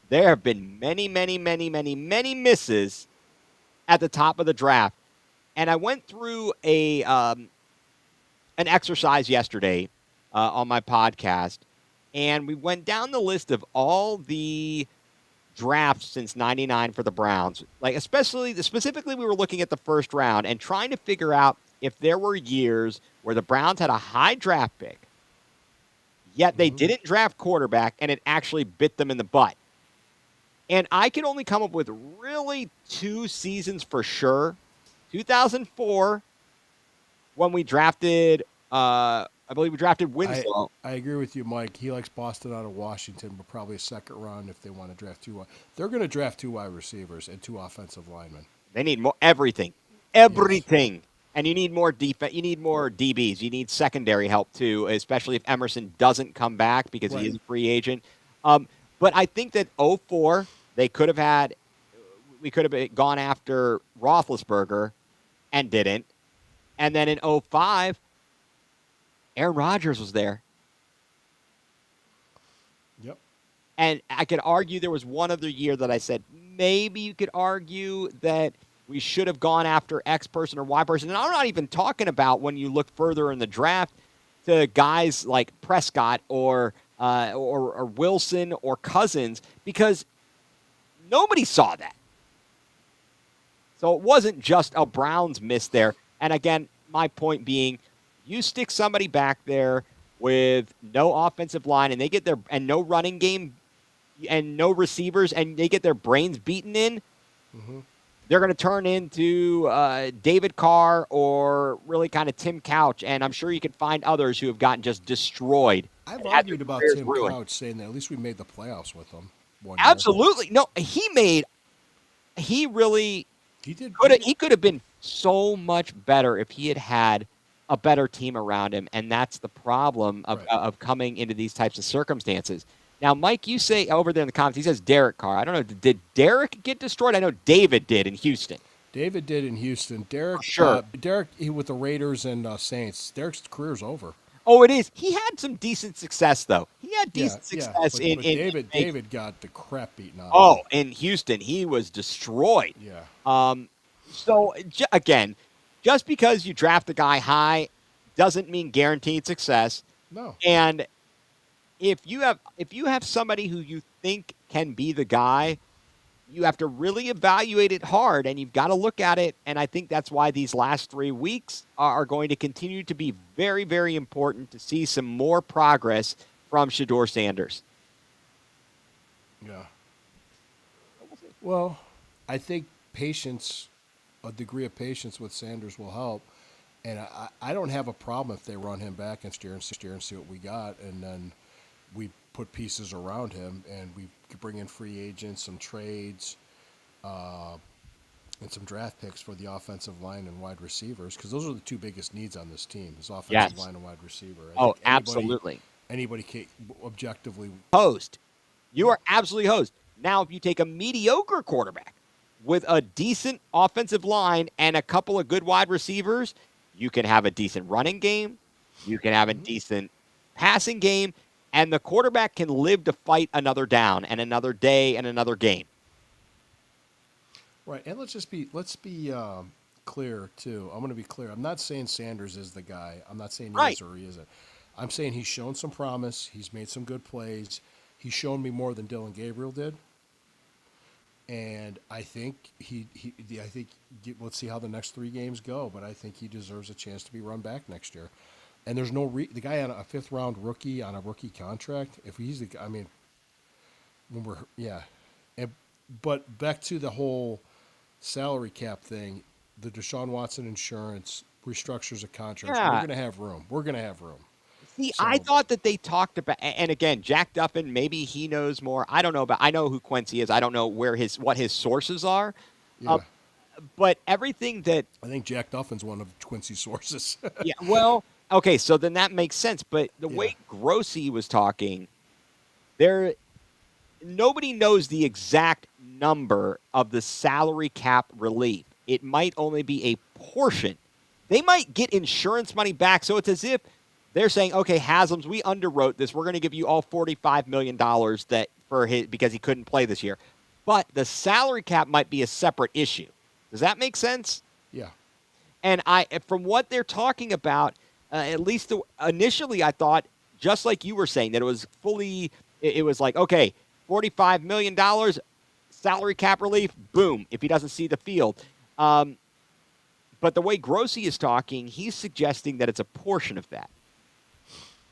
there have been many, many, many, many, many misses at the top of the draft. And I went through an exercise yesterday on my podcast, and we went down the list of all the drafts since '99 for the Browns. Like specifically, we were looking at the first round and trying to figure out if there were years where the Browns had a high draft pick, yet they didn't draft quarterback, and it actually bit them in the butt. And I can only come up with really 2 seasons for sure. 2004, when we drafted, I believe we drafted Winslow. I agree with you, Mike. He likes Boston out of Washington, but probably a second round if they want to draft 2. They're going to draft 2 wide receivers and 2 offensive linemen. They need more everything. And you need more defense. You need more DBs. You need secondary help too, especially if Emerson doesn't come back because he is a free agent. But I think that 04, they could have had. we could have gone after Roethlisberger and didn't. And then in 05, Aaron Rodgers was there. Yep. And I could argue there was one other year that I said maybe you could argue that we should have gone after X person or Y person. And I'm not even talking about when you look further in the draft to guys like Prescott or Wilson or Cousins, because nobody saw that. So it wasn't just a Browns miss there. And again, my point being, you stick somebody back there with no offensive line and they get and no running game and no receivers and they get their brains beaten in, they're going to turn into David Carr or really kind of Tim Couch. And I'm sure you can find others who have gotten just destroyed. I've and had argued their about careers Tim ruined. Couch saying that at least we made the playoffs with him. One year. Absolutely. No, he really He did. he could have been so much better if he had a better team around him, and that's the problem of coming into these types of circumstances. Now, Mike, you say over there in the comments, he says Derek Carr. I don't know. Did Derek get destroyed? I know David did in Houston. David did in Houston. Derek, Sure. Derek with the Raiders and Saints. Derek's career's over. Oh, it is. He had some decent success, though. He had decent success but in David got the crap beaten out of him. Oh, in Houston, he was destroyed. Yeah. So again, just because you draft a guy high doesn't mean guaranteed success. No. And if you have somebody who you think can be the guy, you have to really evaluate it hard, and you've got to look at it. And I think that's why these last 3 weeks are going to continue to be very, very important to see some more progress from Shedeur Sanders. Yeah. Well, I think patience, a degree of patience with Sanders will help. And I don't have a problem if they run him back next year and see what we got. And then we put pieces around him and we bring in free agents, some trades, and some draft picks for the offensive line and wide receivers, because those are the two biggest needs on this team, is offensive line and wide receiver. I think Absolutely. Anybody can objectively. Hosed. You are absolutely hosed. Now, if you take a mediocre quarterback with a decent offensive line and a couple of good wide receivers, you can have a decent running game. You can have a decent passing game. And the quarterback can live to fight another down and another day and another game. Right, and let's be clear too. I'm going to be clear. I'm not saying Sanders is the guy. I'm not saying he is or he isn't. I'm saying he's shown some promise. He's made some good plays. He's shown me more than Dylan Gabriel did. And I think let's see how the next 3 games go. But I think he deserves a chance to be run back next year. And there's no the guy on a 5th round rookie on a rookie contract. If he's the, I mean, when we're but back to the whole salary cap thing, the Deshaun Watson insurance restructures a contract. Yeah. We're going to have room. See, So- I thought that they talked about, and again, Jack Duffin, maybe he knows more. I don't know, but I know who Quincy is. I don't know what his sources are. Yeah. But everything that I think Jack Duffin's one of Quincy's sources. yeah, well, okay, so then that makes sense. But the way Grossi was talking, nobody knows the exact number of the salary cap relief. It might only be a portion. They might get insurance money back. So it's as if they're saying, okay, Haslam's, we underwrote this. We're going to give you all $45 million because he couldn't play this year. But the salary cap might be a separate issue. Does that make sense? Yeah. And from what they're talking about, at least initially I thought, just like you were saying, that it was like, okay, $45 million, salary cap relief, boom, if he doesn't see the field. But the way Grossi is talking, he's suggesting that it's a portion of that.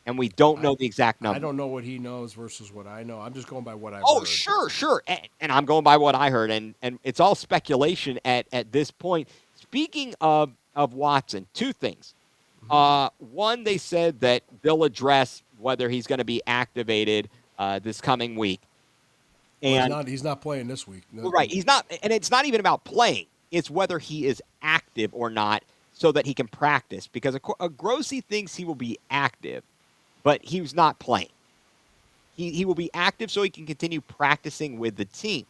And we don't know the exact number. I don't know what he knows versus what I know. I'm just going by what I've Oh, heard. sure. And I'm going by what I heard. And it's all speculation at this point. Speaking of Watson, 2 things. One, they said that they'll address whether he's going to be activated this coming week. And Well, he's not playing this week. No. right, he's not, and it's not even about playing. It's whether he is active or not, so that he can practice. Because Grossi thinks he will be active, but he's not playing. He will be active so he can continue practicing with the team.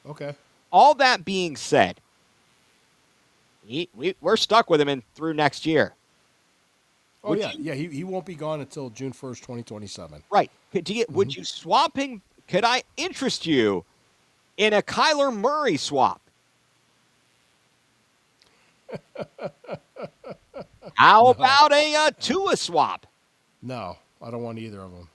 Okay. all that being said, we're stuck with him through next year. Oh, Would yeah. you- Yeah, he won't be gone until June 1st, 2027. Right. Would you swap him? Could I interest you in a Kyler Murray swap? How about a Tua swap? No, I don't want either of them.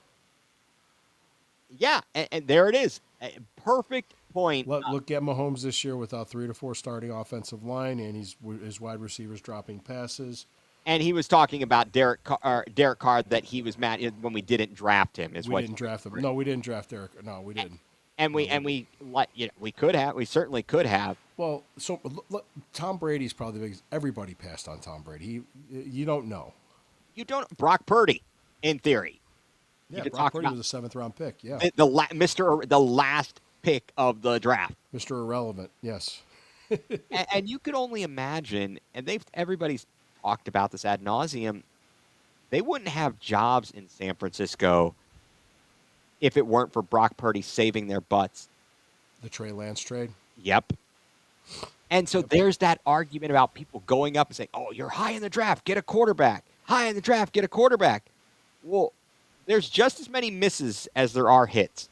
Yeah, and there it is. A perfect point. Look at Mahomes this year without 3 to 4 starting offensive line, and his wide receivers dropping passes. And he was talking about Derek Carr, that he was mad when we didn't draft him. We didn't draft him. No, we didn't draft Derek. No, we didn't. And we could have. We certainly could have. Well, so look, Tom Brady's probably the biggest. Everybody passed on Tom Brady. You don't know. You don't. Brock Purdy, in theory. Yeah, could Brock talk Purdy about- was a 7th-round pick. Yeah, the last pick of the draft. Mr. Irrelevant. Yes. And you could only imagine, and everybody's talked about this ad nauseum. They wouldn't have jobs in San Francisco if it weren't for Brock Purdy saving their butts. The Trey Lance trade. Yep. And so there's that argument about people going up and saying, "Oh, you're high in the draft, get a quarterback. High in the draft, get a quarterback." Well, there's just as many misses as there are hits.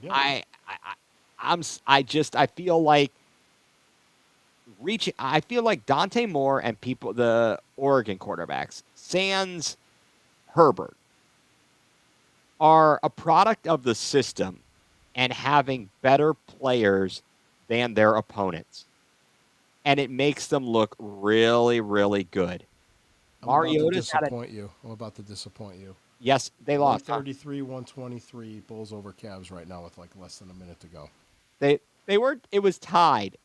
Yeah. I feel like I feel like Dante Moore and the Oregon quarterbacks, sans Herbert, are a product of the system and having better players than their opponents. And it makes them look really, really good. I'm about to Mariota's had disappoint you. I'm about to disappoint you. Yes, they lost. 133, 123, Bulls over Cavs right now with like less than a minute to go. It was tied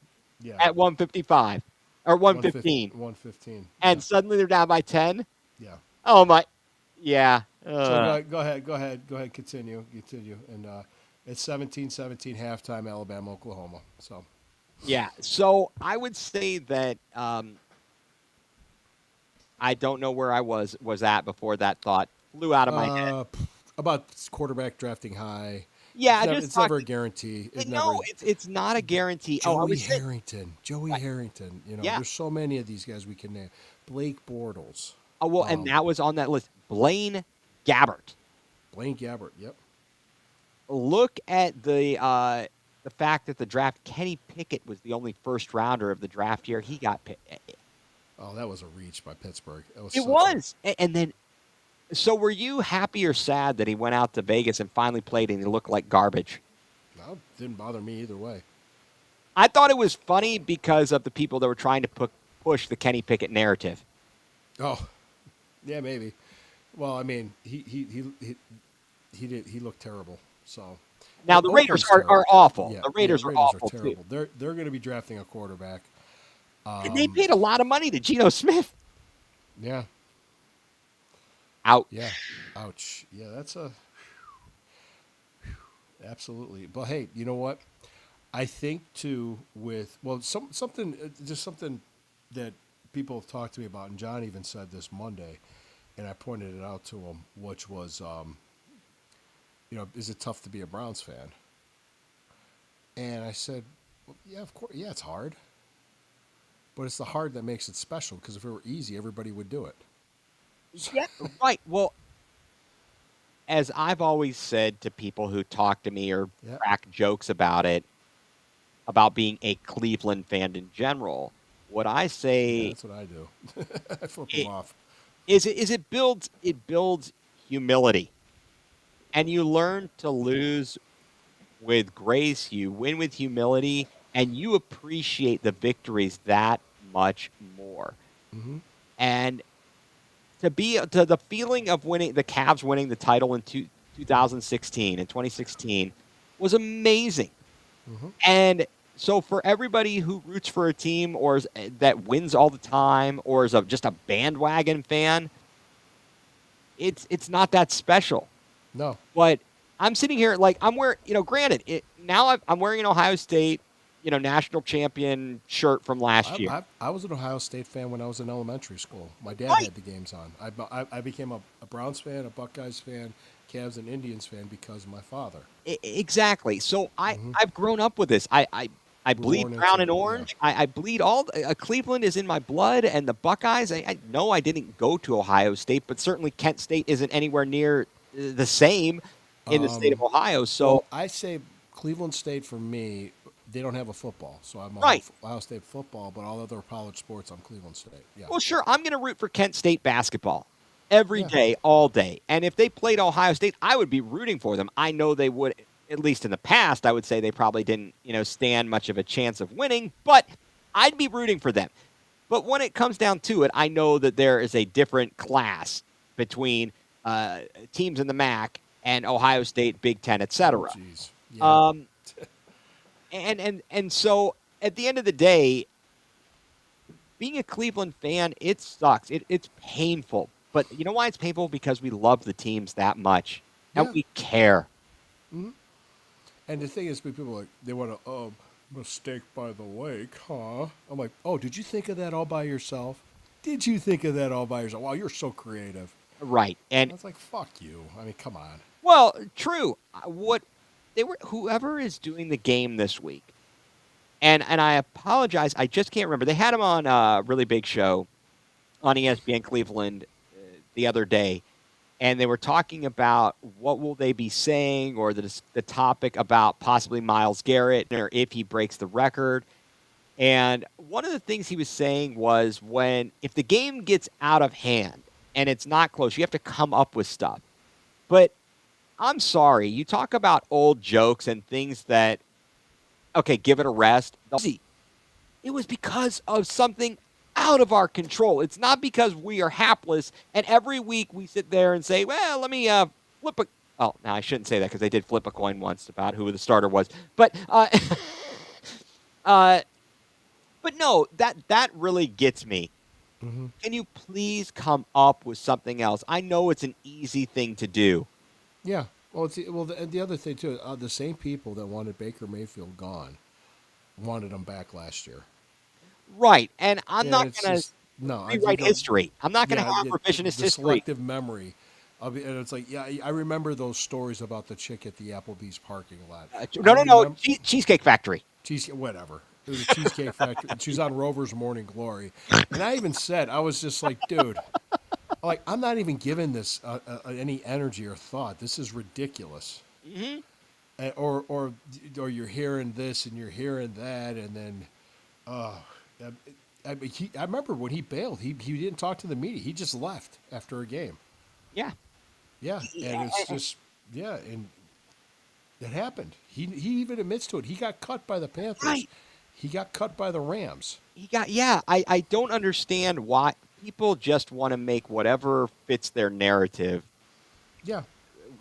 Yeah. at 155 or 115. 115. And suddenly they're down by 10. Yeah. Oh my. Yeah. So go ahead. Continue. And it's 17-17 halftime, Alabama, Oklahoma. So Yeah. So I would say that I don't know where I was at before that thought flew out of my head. About quarterback drafting high. Yeah, It's never a guarantee. It's not a guarantee. I Joey would say- Harrington. You know, Yeah. there's so many of these guys we can name. Blake Bortles. Oh, well, and that was on that list. Blaine Gabbert. Blaine Gabbert. Yep. Look at the fact that the draft, Kenny Pickett was the only first rounder of the draft year. He got picked. Oh, that was a reach by Pittsburgh. It was. And then, so were you happy or sad that he went out to Vegas and finally played and he looked like garbage? No, didn't bother me either way. I thought it was funny because of the people that were trying to push the Kenny Pickett narrative. Oh, yeah, maybe. Well, I mean, he looked terrible. So Now the Raiders are awful. Yeah, the Raiders are awful terrible. too. They're going to be drafting a quarterback. And they paid a lot of money to Geno Smith. Yeah. Out. Yeah. Ouch. Yeah, that's absolutely. But hey, you know what? I think too something that people have talked to me about, and John even said this Monday, and I pointed it out to him, which was, is it tough to be a Browns fan? And I said, well, yeah, of course. Yeah, it's hard. But it's the hard that makes it special, because if it were easy, everybody would do it. Yeah, right. Well, as I've always said to people who talk to me or crack jokes about it, about being a Cleveland fan in general, what I say Yeah, that's what I do. I flip them off. it builds humility, and you learn to lose with grace. You win with humility, and you appreciate the victories that much more. Mm-hmm. And to the feeling of winning, the Cavs winning the title in 2016 and 2016 was amazing. Mm-hmm. And so for everybody who roots for a team that wins all the time, or is just a bandwagon fan, it's not that special. No. But I'm sitting here like I'm wearing, granted, now I'm wearing an Ohio State national champion shirt from last year. I was an Ohio State fan when I was in elementary school. My dad Right. had the games on. I became a Browns fan, a Buckeyes fan, Cavs and Indians fan because of my father. Exactly. So I've grown up with this. I bleed Born brown into and it, yeah. orange. I bleed all. Cleveland is in my blood, and the Buckeyes. I know I didn't go to Ohio State, but certainly Kent State isn't anywhere near the same in the state of Ohio. So Well, I say Cleveland State for me. They don't have a football, so I'm Right. Ohio State football. But all other college sports, I'm Cleveland State. Yeah. well, sure, I'm going to root for Kent State basketball every Yeah. day, all day. And if they played Ohio State, I would be rooting for them. I know they would. At least in the past, I would say they probably didn't, stand much of a chance of winning, but I'd be rooting for them. But when it comes down to it, I know that there is a different class between teams in the MAC and Ohio State, Big Ten, etc. Jeez. Yeah. And so at the end of the day, being a Cleveland fan, it sucks. It's painful. But you know why it's painful? Because we love the teams that much and Yeah. we care. And the thing is, people are like they want to mistake by the lake, huh? I'm like, oh, did you think of that all by yourself? Did you think of that all by yourself? Wow, you're so creative. Right. I And was like, fuck you. I mean, come on. well, true. Whoever is doing the game this week, and I apologize, I just can't remember. They had him on a really big show on ESPN Cleveland the other day, and they were talking about what will they be saying, or the topic about possibly Myles Garrett, or if he breaks the record. And one of the things he was saying was if the game gets out of hand and it's not close, you have to come up with stuff. But I'm sorry, you talk about old jokes and things that, okay, give it a rest. See, it was because of something out of our control. It's not because we are hapless, and every week we sit there and say, well, let me flip a... Oh, no, I shouldn't say that because they did flip a coin once about who the starter was. But but no, that really gets me. Mm-hmm. Can you please come up with something else? I know it's an easy thing to do. Yeah. Well, and the other thing too, the same people that wanted Baker Mayfield gone wanted him back last year. Right, and I'm Yeah, not it's going to just- no, I rewrite don't- history. I'm not going to Yeah, have revisionist the history. selective memory. And it's like, yeah, I remember those stories about the chick at the Applebee's parking lot. No. remember- Cheesecake Factory. Whatever. It was a Cheesecake Factory. She was on Rover's Morning Glory. And I even said, I was just like, dude, I'm not even giving this any energy or thought. This is ridiculous. Mm-hmm. Or you're hearing this and you're hearing that, and then, I remember when he bailed, he didn't talk to the media. He just left after a game. Yeah. Yeah, and it's just and it happened. He even admits to it. He got cut by the Panthers. Right. He got cut by the Rams. I don't understand why people just want to make whatever fits their narrative Yeah,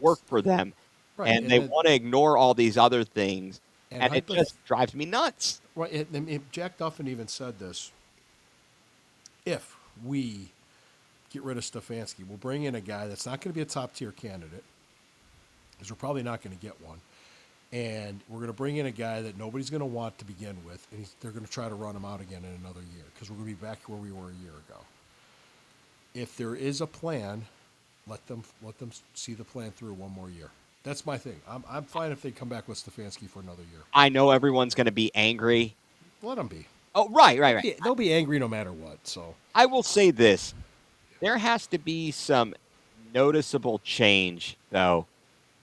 work for them. right. And they want to ignore all these other things. And it hypoth- just drives me nuts. right. And Jack Duffin even said this. If we get rid of Stefanski, we'll bring in a guy that's not going to be a top tier candidate, because we're probably not going to get one. And we're going to bring in a guy that nobody's going to want to begin with, and they're going to try to run him out again in another year, because we're going to be back where we were a year ago. If there is a plan, let them see the plan through one more year. That's my thing. I'm fine if they come back with Stefanski for another year. I know everyone's going to be angry. Let them be. Oh, right. Yeah, they'll be angry no matter what. So I will say this. There has to be some noticeable change, though.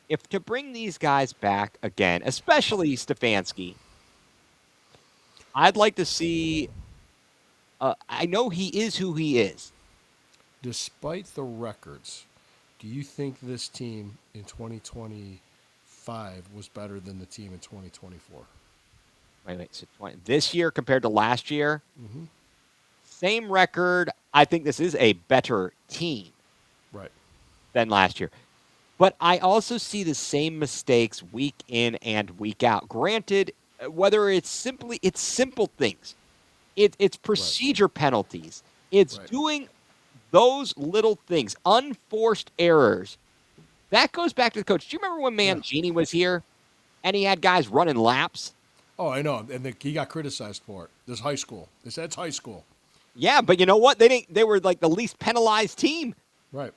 If to bring these guys back again, especially Stefanski, I'd like to see. I know he is who he is. despite the records, do you think this team in 2025 was better than the team in 2024? Wait. So this year compared to last year, Mm-hmm. same record. I think this is a better team Right. than last year. But I also see the same mistakes week in and week out. Granted, whether it's simple things. It's procedure penalties. It's Right. doing those little things, unforced errors. That goes back to the coach. Do you remember when Mangini was here and he had guys running laps? Oh, I know, and he got criticized for it. This high school. They said it's high school. Yeah, but you know what? They were like the least penalized team. Right.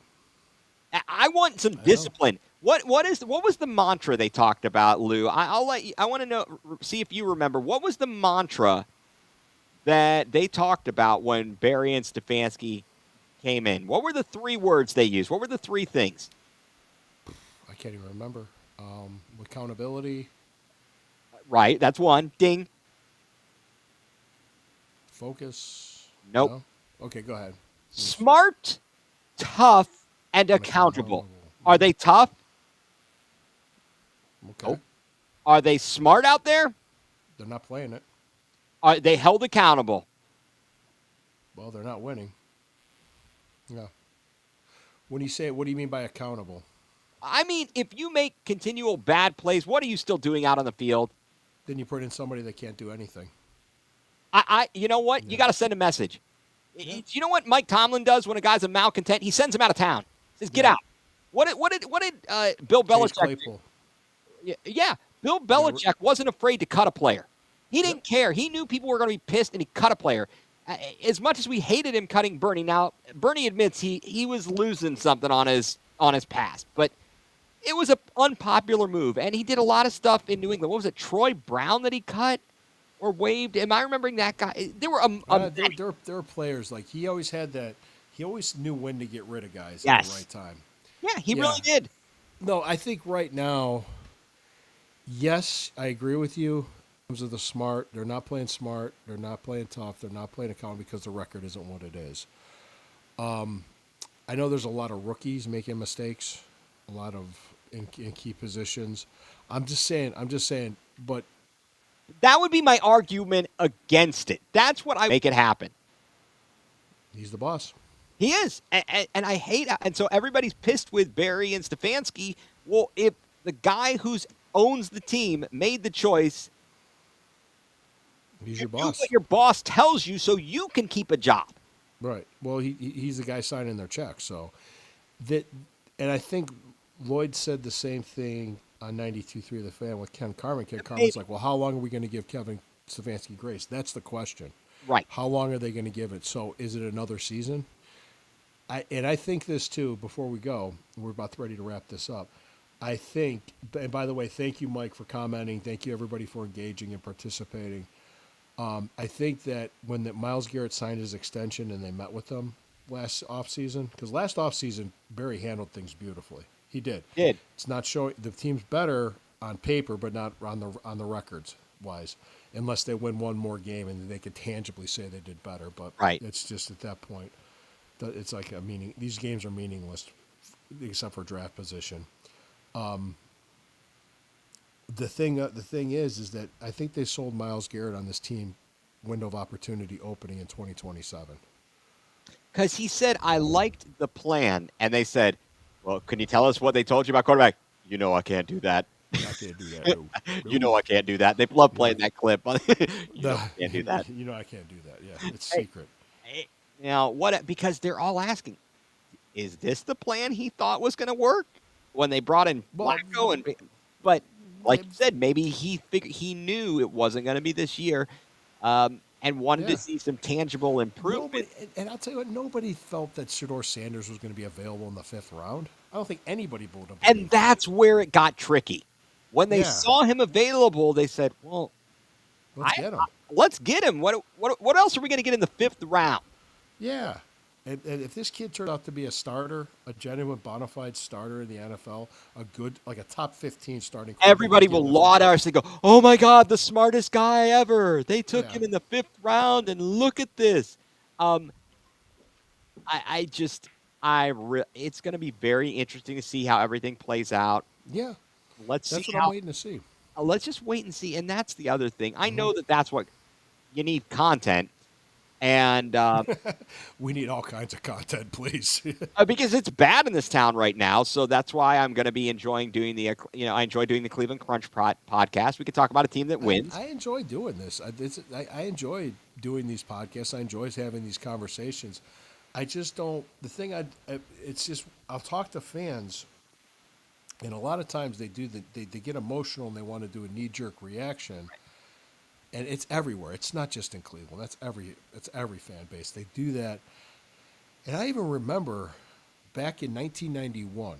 I want some I know. discipline. What was the mantra they talked about, Lou? I'll let you. I want to know. See if you remember. What was the mantra that they talked about when Barry and Stefanski came in? What were the 3 words they used? What were the 3 things? I can't even remember. Accountability, Right, that's one. Ding. focus. Nope. No? Okay, go ahead. Smart, tough, and accountable. Are they tough? Okay. Nope. Are they smart out there? They're not playing it. Are they held accountable? Well, they're not winning. Yeah. When you say it, what do you mean by accountable? I mean, if you make continual bad plays, what are you still doing out on the field? Then you put in somebody that can't do anything. You know what? You got to send a message. You know what Mike Tomlin does when a guy's a malcontent? He sends him out of town. Says, "Get out." What did Bill Chase Belichick? Claypool. Yeah, Bill Belichick wasn't afraid to cut a player. He didn't care. He knew people were going to be pissed, and he cut a player. As much as we hated him cutting Bernie, now Bernie admits he was losing something on his past, but it was an unpopular move, and he did a lot of stuff in New England. What was it, Troy Brown that he cut or waived? Am I remembering that guy? There were there were players like he always had that. He always knew when to get rid of guys Yes. at the right time. Yeah, he Yeah. really did. No, I think right now, yes, I agree with you. In terms of the smart, they're not playing smart. They're not playing tough. They're not playing accountable because the record isn't what it is. I know there's a lot of rookies making mistakes, a lot of in key positions. I'm just saying. But That would be my argument against it. That's what I make it happen. he's the boss. He is, and I hate, and so everybody's pissed with Barry and Stefanski. Well, if the guy who owns the team made the choice, He's your do boss. what your boss tells you, so you can keep a job. Right. Well, he's the guy signing their check. So that, and I think Lloyd said the same thing on 92.3 The Fan with Ken Carman. Ken Carman's like, well, how long are we going to give Kevin Stefanski grace? That's the question. Right. How long are they going to give it? So is it another season? I think this too, before we go, we're about ready to wrap this up. I think, and by the way, thank you, Mike, for commenting. Thank you, everybody, for engaging and participating. I think that when Myles Garrett signed his extension and they met with him last offseason, because last offseason, Barry handled things beautifully. He did. It's not showing the team's better on paper, but not on the records wise, unless they win one more game and they could tangibly say they did better. But Right. it's just at that point, it's like these games are meaningless, except for draft position. The thing is that I think they sold Myles Garrett on this team window of opportunity opening in 2027. Because he said, I liked the plan. And they said, well, can you tell us what they told you about quarterback? You know I can't do that. I can't do that. No. You know I can't do that. They love playing that clip. You know I can't do that. You know I can't do that. Yeah, it's secret. Now, what? Because they're all asking, is this the plan he thought was going to work when they brought in Flacco? But like you said, maybe he knew it wasn't going to be this year, and wanted to see some tangible improvement. And I'll tell you what, nobody felt that Shedeur Sanders was going to be available in the 5th round. I don't think anybody would have. And that's where it got tricky. When they saw him available, they said, "Well, let's get him. Let's get him. What else are we going to get in the 5th round?" Yeah. And if this kid turned out to be a starter, a genuine bona fide starter in the NFL, a good, like a top 15 starting quarterback, everybody will laud us and go, "Oh my God, the smartest guy ever! They took him in the 5th round, and look at this." It's going to be very interesting to see how everything plays out. Yeah, that's what I'm waiting to see. Let's just wait and see. And that's the other thing. I know that's what you need, content. And we need all kinds of content, please. Because it's bad in this town right now. So that's why I'm going to be enjoying doing I enjoy doing the Cleveland Crunch podcast. We could talk about a team that wins. I enjoy doing this. I enjoy doing these podcasts. I enjoy having these conversations. I just don't. The thing it's just I'll talk to fans, and a lot of times they get emotional and they want to do a knee jerk reaction. and it's everywhere. It's not just in Cleveland. It's every fan base. They do that. And I even remember back in 1991,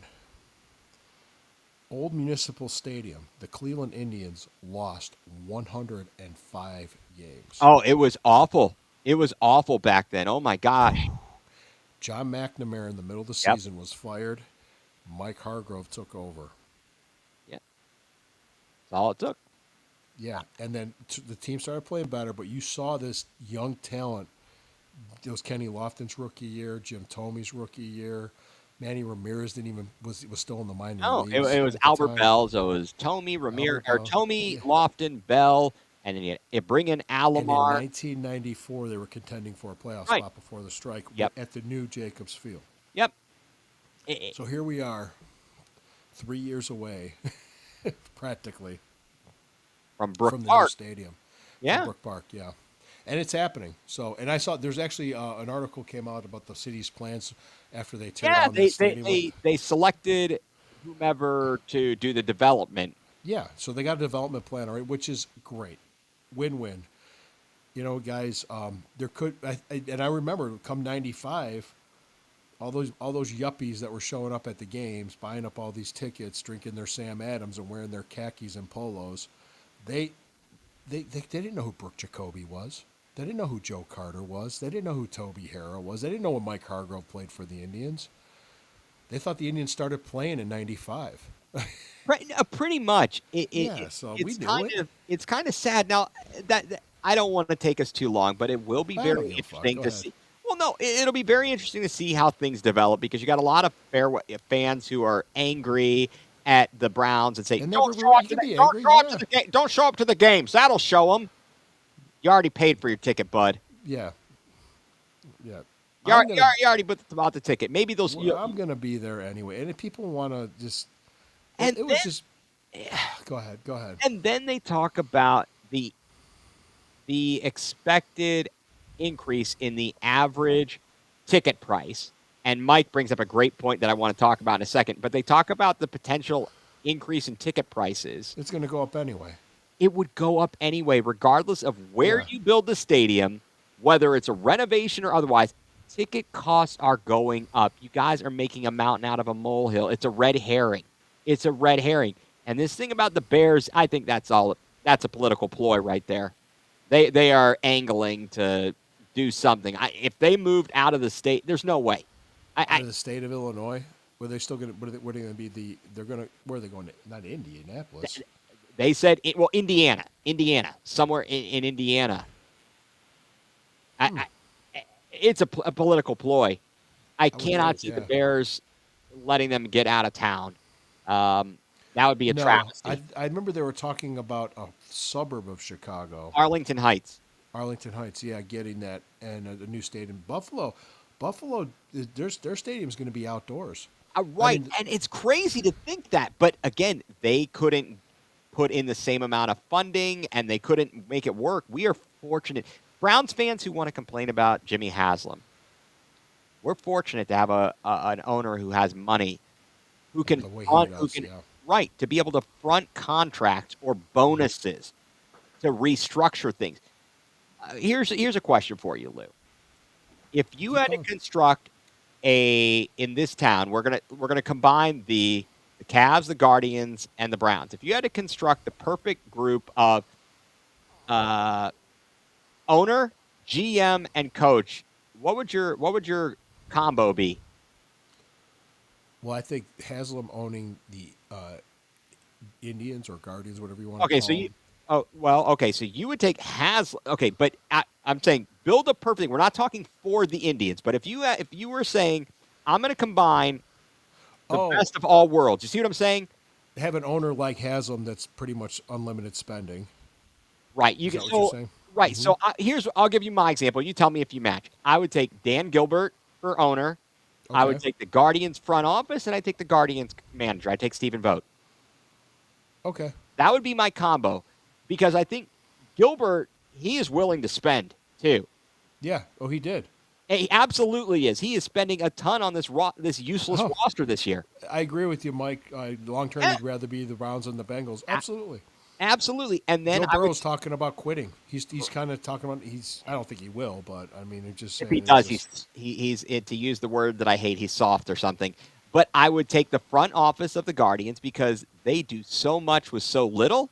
Old Municipal Stadium, the Cleveland Indians lost 105 games. Oh, it was awful. It was awful back then. Oh my gosh. John McNamara in the middle of the Yep. season was fired. Mike Hargrove took over. Yeah. That's all it took. Yeah, and then the team started playing better, but you saw this young talent. It was Kenny Lofton's rookie year, Jim Thomey's rookie year. Manny Ramirez was still in the minor No, leagues. it was at the Albert time. Bell. So it was Tomey, Ramirez, or Bell. Tomey, Yeah. Lofton, Bell, and then you bring in And in Alomar. 1994, they were contending for a playoff Right. spot before the strike Yep. at the new Jacobs Field. Yep. So here we are, 3 years away, practically, From Brook from the Park. new stadium. Yeah. From Brook Park, yeah. And it's happening. So, and I saw there's actually an article came out about the city's plans after they tear Yeah, down the stadium. they selected whomever to do the development. Yeah, so they got a development plan, all right, which is great, win-win. You know, guys, there could, and I remember come '95, all those yuppies that were showing up at the games, buying up all these tickets, drinking their Sam Adams and wearing their khakis and polos. They didn't know who Brooke Jacoby was. They didn't know who Joe Carter was. They didn't know who Toby Harrah was. They didn't know when Mike Hargrove played for the Indians. They thought the Indians started playing in '95. Pretty much. Yeah, so we it's knew kind it. of it's kind of sad. Now that I don't want to take us too long, but it will be I don't very give a fuck. interesting Go to ahead. see. Well, no, it'll be very interesting to see how things develop because you got a lot of fans who are angry at the Browns and say, And "Don't never show up really to can be the, don't angry, show up yeah. to the game. Don't show up to the games. That'll show them. You already paid for your ticket, bud. Yeah. Yeah. You already bought the ticket. Maybe those. Well, I'm going to be there anyway. And if people want to just. And it was then- just. Go ahead. And then they talk about the expected increase in the average ticket price. And Mike brings up a great point that I want to talk about in a second. But they talk about the potential increase in ticket prices. It's going to go up anyway. It would go up anyway, regardless of where Yeah. you build the stadium, whether it's a renovation or otherwise. Ticket costs are going up. You guys are making a mountain out of a molehill. It's a red herring. It's a red herring. And this thing about the Bears, I think that's a political ploy right there. They are angling to do something. If they moved out of the state, there's no way. Out of the state of Illinois, were they still going to? Were they going to be They're going to. Where are they going to? Not Indianapolis. They said, Indiana, somewhere in Indiana. It's a political ploy. I cannot see the yeah. Bears letting them get out of town. That would be a No, travesty. I remember they were talking about a suburb of Chicago, Arlington Heights. Arlington Heights. Yeah, getting that and a new stadium. Buffalo, their stadium's going to be outdoors. Right, mean- and it's crazy to think that. But again, they couldn't put in the same amount of funding, and they couldn't make it work. We are fortunate. Browns fans who want to complain about Jimmy Haslam, we're fortunate to have an owner who has money, who can The way he front, does, yeah. right, to be able to front contracts or bonuses to restructure things. Here's a question for you, Lou. If you had to construct in this town, we're gonna combine the Cavs, the Guardians, and the Browns. If you had to construct the perfect group of owner, GM, and coach, what would your combo be? Well, I think Haslam owning the Indians or Guardians, whatever you want to Okay, call so you. them. Oh well, okay. So you would take Haslam. Okay, but I'm saying build a perfect. We're not talking for the Indians, but if you were saying I'm going to combine the best of all worlds, you see what I'm saying? Have an owner like Haslam that's pretty much unlimited spending. Right. You Is that can. what you're saying? Right. So I'll give you my example. You tell me if you match. I would take Dan Gilbert for owner. I would Okay. take the Guardians front office, and I take the Guardians manager. I take Stephen Vogt. Okay. That would be my combo, because I think Gilbert, he is willing to spend too. Yeah. Oh, he did. He absolutely is. He is spending a ton on this useless roster this year. I agree with you, Mike. Long term, Yeah. you'd rather be the Browns and the Bengals. Absolutely. Absolutely. And then Joe I would, Burrow's talking about quitting. He's kind of talking about I don't think he will, but I mean, it's just if saying he it's does, just- he's to use the word that I hate, he's soft or something. But I would take the front office of the Guardians because they do so much with so little,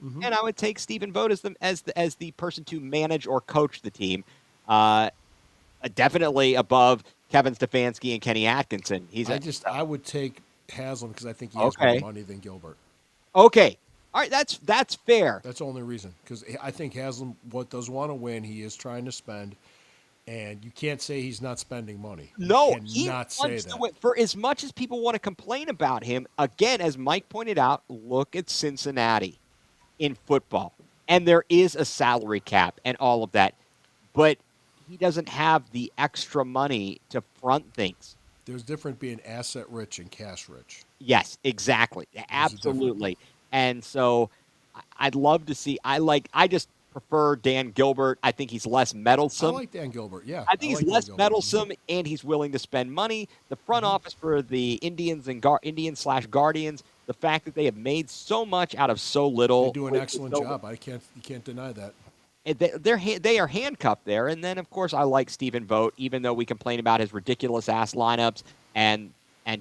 and I would take Stephen Vogt as the person to manage or coach the team. Definitely above Kevin Stefanski and Kenny Atkinson. I would take Haslam because I think he has Okay. more money than Gilbert. Okay. All right, that's fair. That's the only reason because I think Haslam does want to win. He is trying to spend, and you can't say he's not spending money. No, you he cannot say wants to that. win. For as much as people want to complain about him, again, as Mike pointed out, look at Cincinnati in football. And there is a salary cap and all of that. But he doesn't have the extra money to front things. There's different being asset rich and cash rich. Yes, exactly. Absolutely. And so I'd love to see I just prefer Dan Gilbert. I think he's less I meddlesome. like Dan Gilbert. Yeah, I think he's like Dan less Gilbert. meddlesome, and he's willing to spend money. The front office for the Indians and Indians/Guardians, the fact that they have made so much out of so little, They do an excellent job. You can't deny that. they are handcuffed there. And then, of course, I like Stephen Vogt, even though we complain about his ridiculous ass lineups and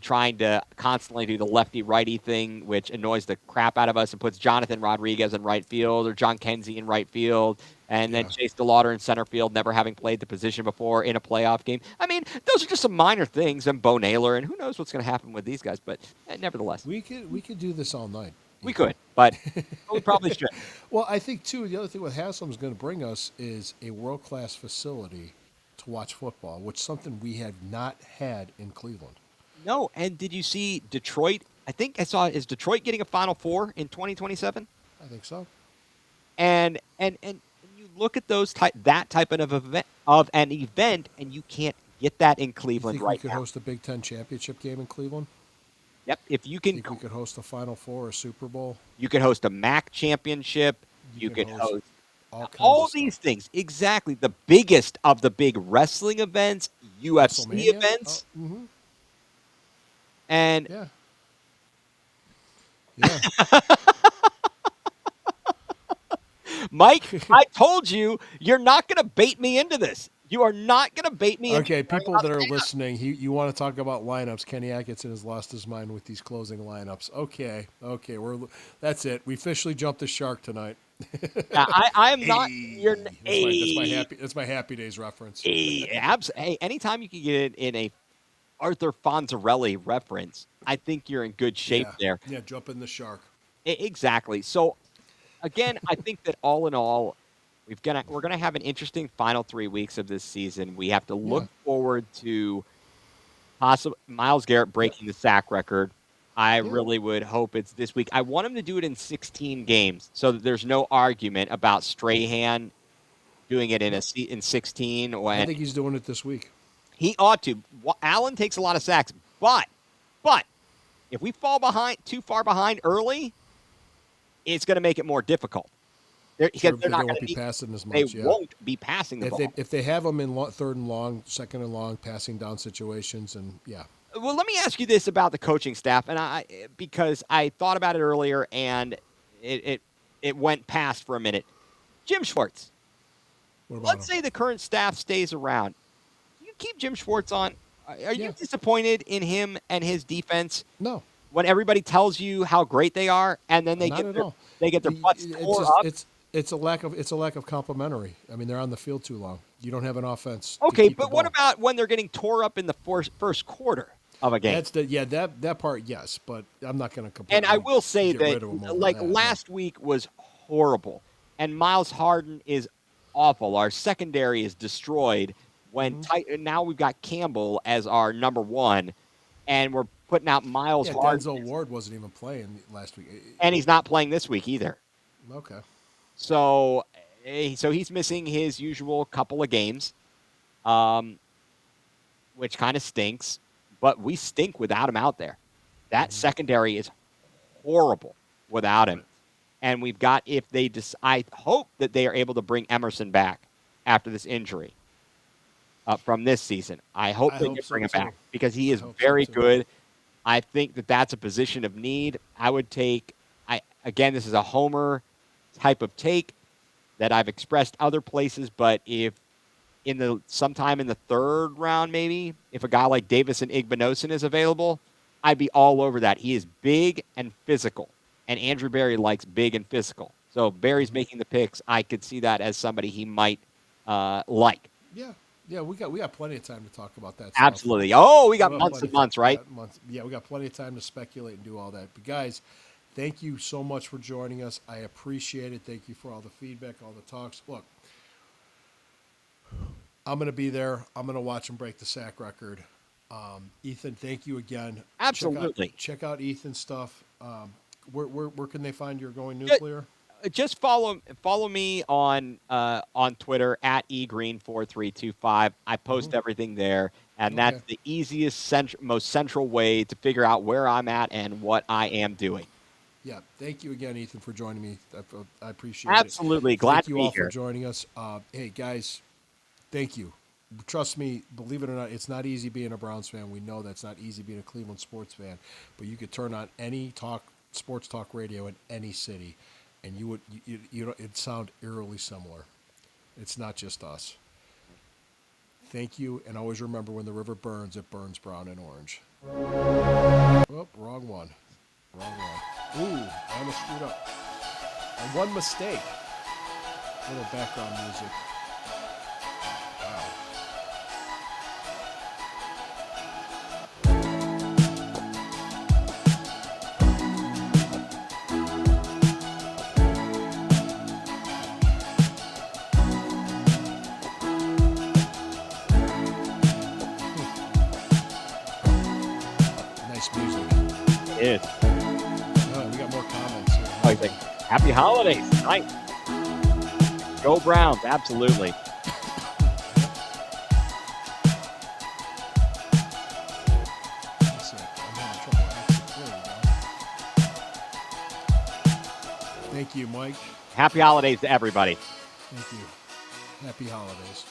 trying to constantly do the lefty-righty thing, which annoys the crap out of us and puts Jonathan Rodriguez in right field or John Kenzie in right field, and then Chase DeLauder in center field, never having played the position before in a playoff game. I mean, those are just some minor things, and Bo Naylor, and who knows what's going to happen with these guys, but nevertheless. We could do this all night. We could, but we probably should. Well, I think too. The other thing what Haslam is going to bring us is a world class facility to watch football, which is something we have not had in Cleveland. No, and did you see Detroit? I think I saw, is Detroit getting a Final Four in 2027? I think so. And you look at that type of an event, and you can't get that in You Cleveland think right we could now. host a Big Ten championship game in Cleveland? Yep, if you Think can, we could host a Final Four or Super Bowl? you could host a MAC championship. You could could host host All kinds all of stuff. these things. Exactly, the biggest of the big wrestling events, UFC WrestleMania? events, Oh, mhm. and Yeah. Yeah. Mike, I told you, you're not going to bait me into this. You are not going to bait me. Okay, into people that are listening, you want to talk about lineups. Kenny Atkinson has lost his mind with these closing lineups. Okay, that's it. We officially jumped the shark tonight. I am not. You're That's my happy days reference. Hey, anytime you can get it in a Arthur Fonzarelli reference, I think you're in good shape there. Yeah, jump in the shark. Exactly. So, again, I think that all in all, we're gonna have an interesting final 3 weeks of this season. We have to look forward to possible Myles Garrett breaking the sack record. I really would hope it's this week. I want him to do it in 16 games, so that there's no argument about Strahan doing it in 16. I think he's doing it this week. He ought to. Allen takes a lot of sacks, but if we fall too far behind early, it's going to make it more difficult. They're not going to be passing as much. They won't be passing the ball. If they have them in third and long, second and long, passing down situations, and Well, let me ask you this about the coaching staff, and because I thought about it earlier and it went past for a minute. Jim Schwartz. what about Let's him? say the current staff stays around. Do you keep Jim Schwartz on? Are you Yeah. disappointed in him and his defense No, when everybody tells you how great they are, and then they not get at their, all. they get their butts It's tore just- up? It's a lack of complimentary. I mean, they're on the field too long. You don't have an offense. to Okay, keep the but what ball. about when they're getting tore up in the first quarter of a game? That's that part, yes, but I'm not going to complain. And I will say get rid that, of him over like, that. last week was horrible, and Miles Harden is awful. Our secondary is destroyed. When Mm-hmm. now we've got Campbell as our number one, and we're putting out Miles Yeah, Harden, Denzel Ward wasn't even playing last week. and he's not playing this week either. Okay. So he's missing his usual couple of games, which kind of stinks. But we stink without him out there. That secondary is horrible without him. And we've got, I hope that they are able to bring Emerson back after this injury from this season. I hope I they hope can so, bring him too. back because he is I hope so, very too. good. I think that that's a position of need. I would take Again, this is a homer type of take that I've expressed other places, but if sometime in the third round, maybe, if a guy like Davison Igbinosun is available, I'd be all over that. He is big and physical, and Andrew Berry likes big and physical. So Berry's making the picks. I could see that as somebody he might like. Yeah, we got plenty of time to talk about that. Absolutely. Oh, we got Well, months plenty and months, right? Yeah, we got plenty of time to speculate and do all that. But guys, thank you so much for joining us. I appreciate it. Thank you for all the feedback, all the talks. Look, I'm going to be there. I'm going to watch him break the sack record. Ethan, thank you again. Absolutely. Check out Ethan's stuff. Where can they find your Going Nuclear? Just follow me on Twitter at egreen4325. I post everything there, and that's the easiest, most central way to figure out where I'm at and what I am doing. Yeah, thank you again, Ethan, for joining me. I appreciate it. Absolutely, glad to be here. Thank you all for joining us. Hey, guys, thank you. Trust me, believe it or not, it's not easy being a Browns fan. We know that's not easy being a Cleveland sports fan, but you could turn on any sports talk radio in any city, and it'd sound eerily similar. It's not just us. Thank you, and always remember, when the river burns, it burns brown and orange. Oh, wrong one. Ooh, I almost screwed up. And one mistake. A little background music. Wow. Nice music. It is. Oh, we got more comments here. Oh, like, happy holidays. Nice. Go Browns. Absolutely. Let's see. I'm having trouble accessing. There we go. Thank you, Mike. Happy holidays to everybody. Thank you. Happy holidays.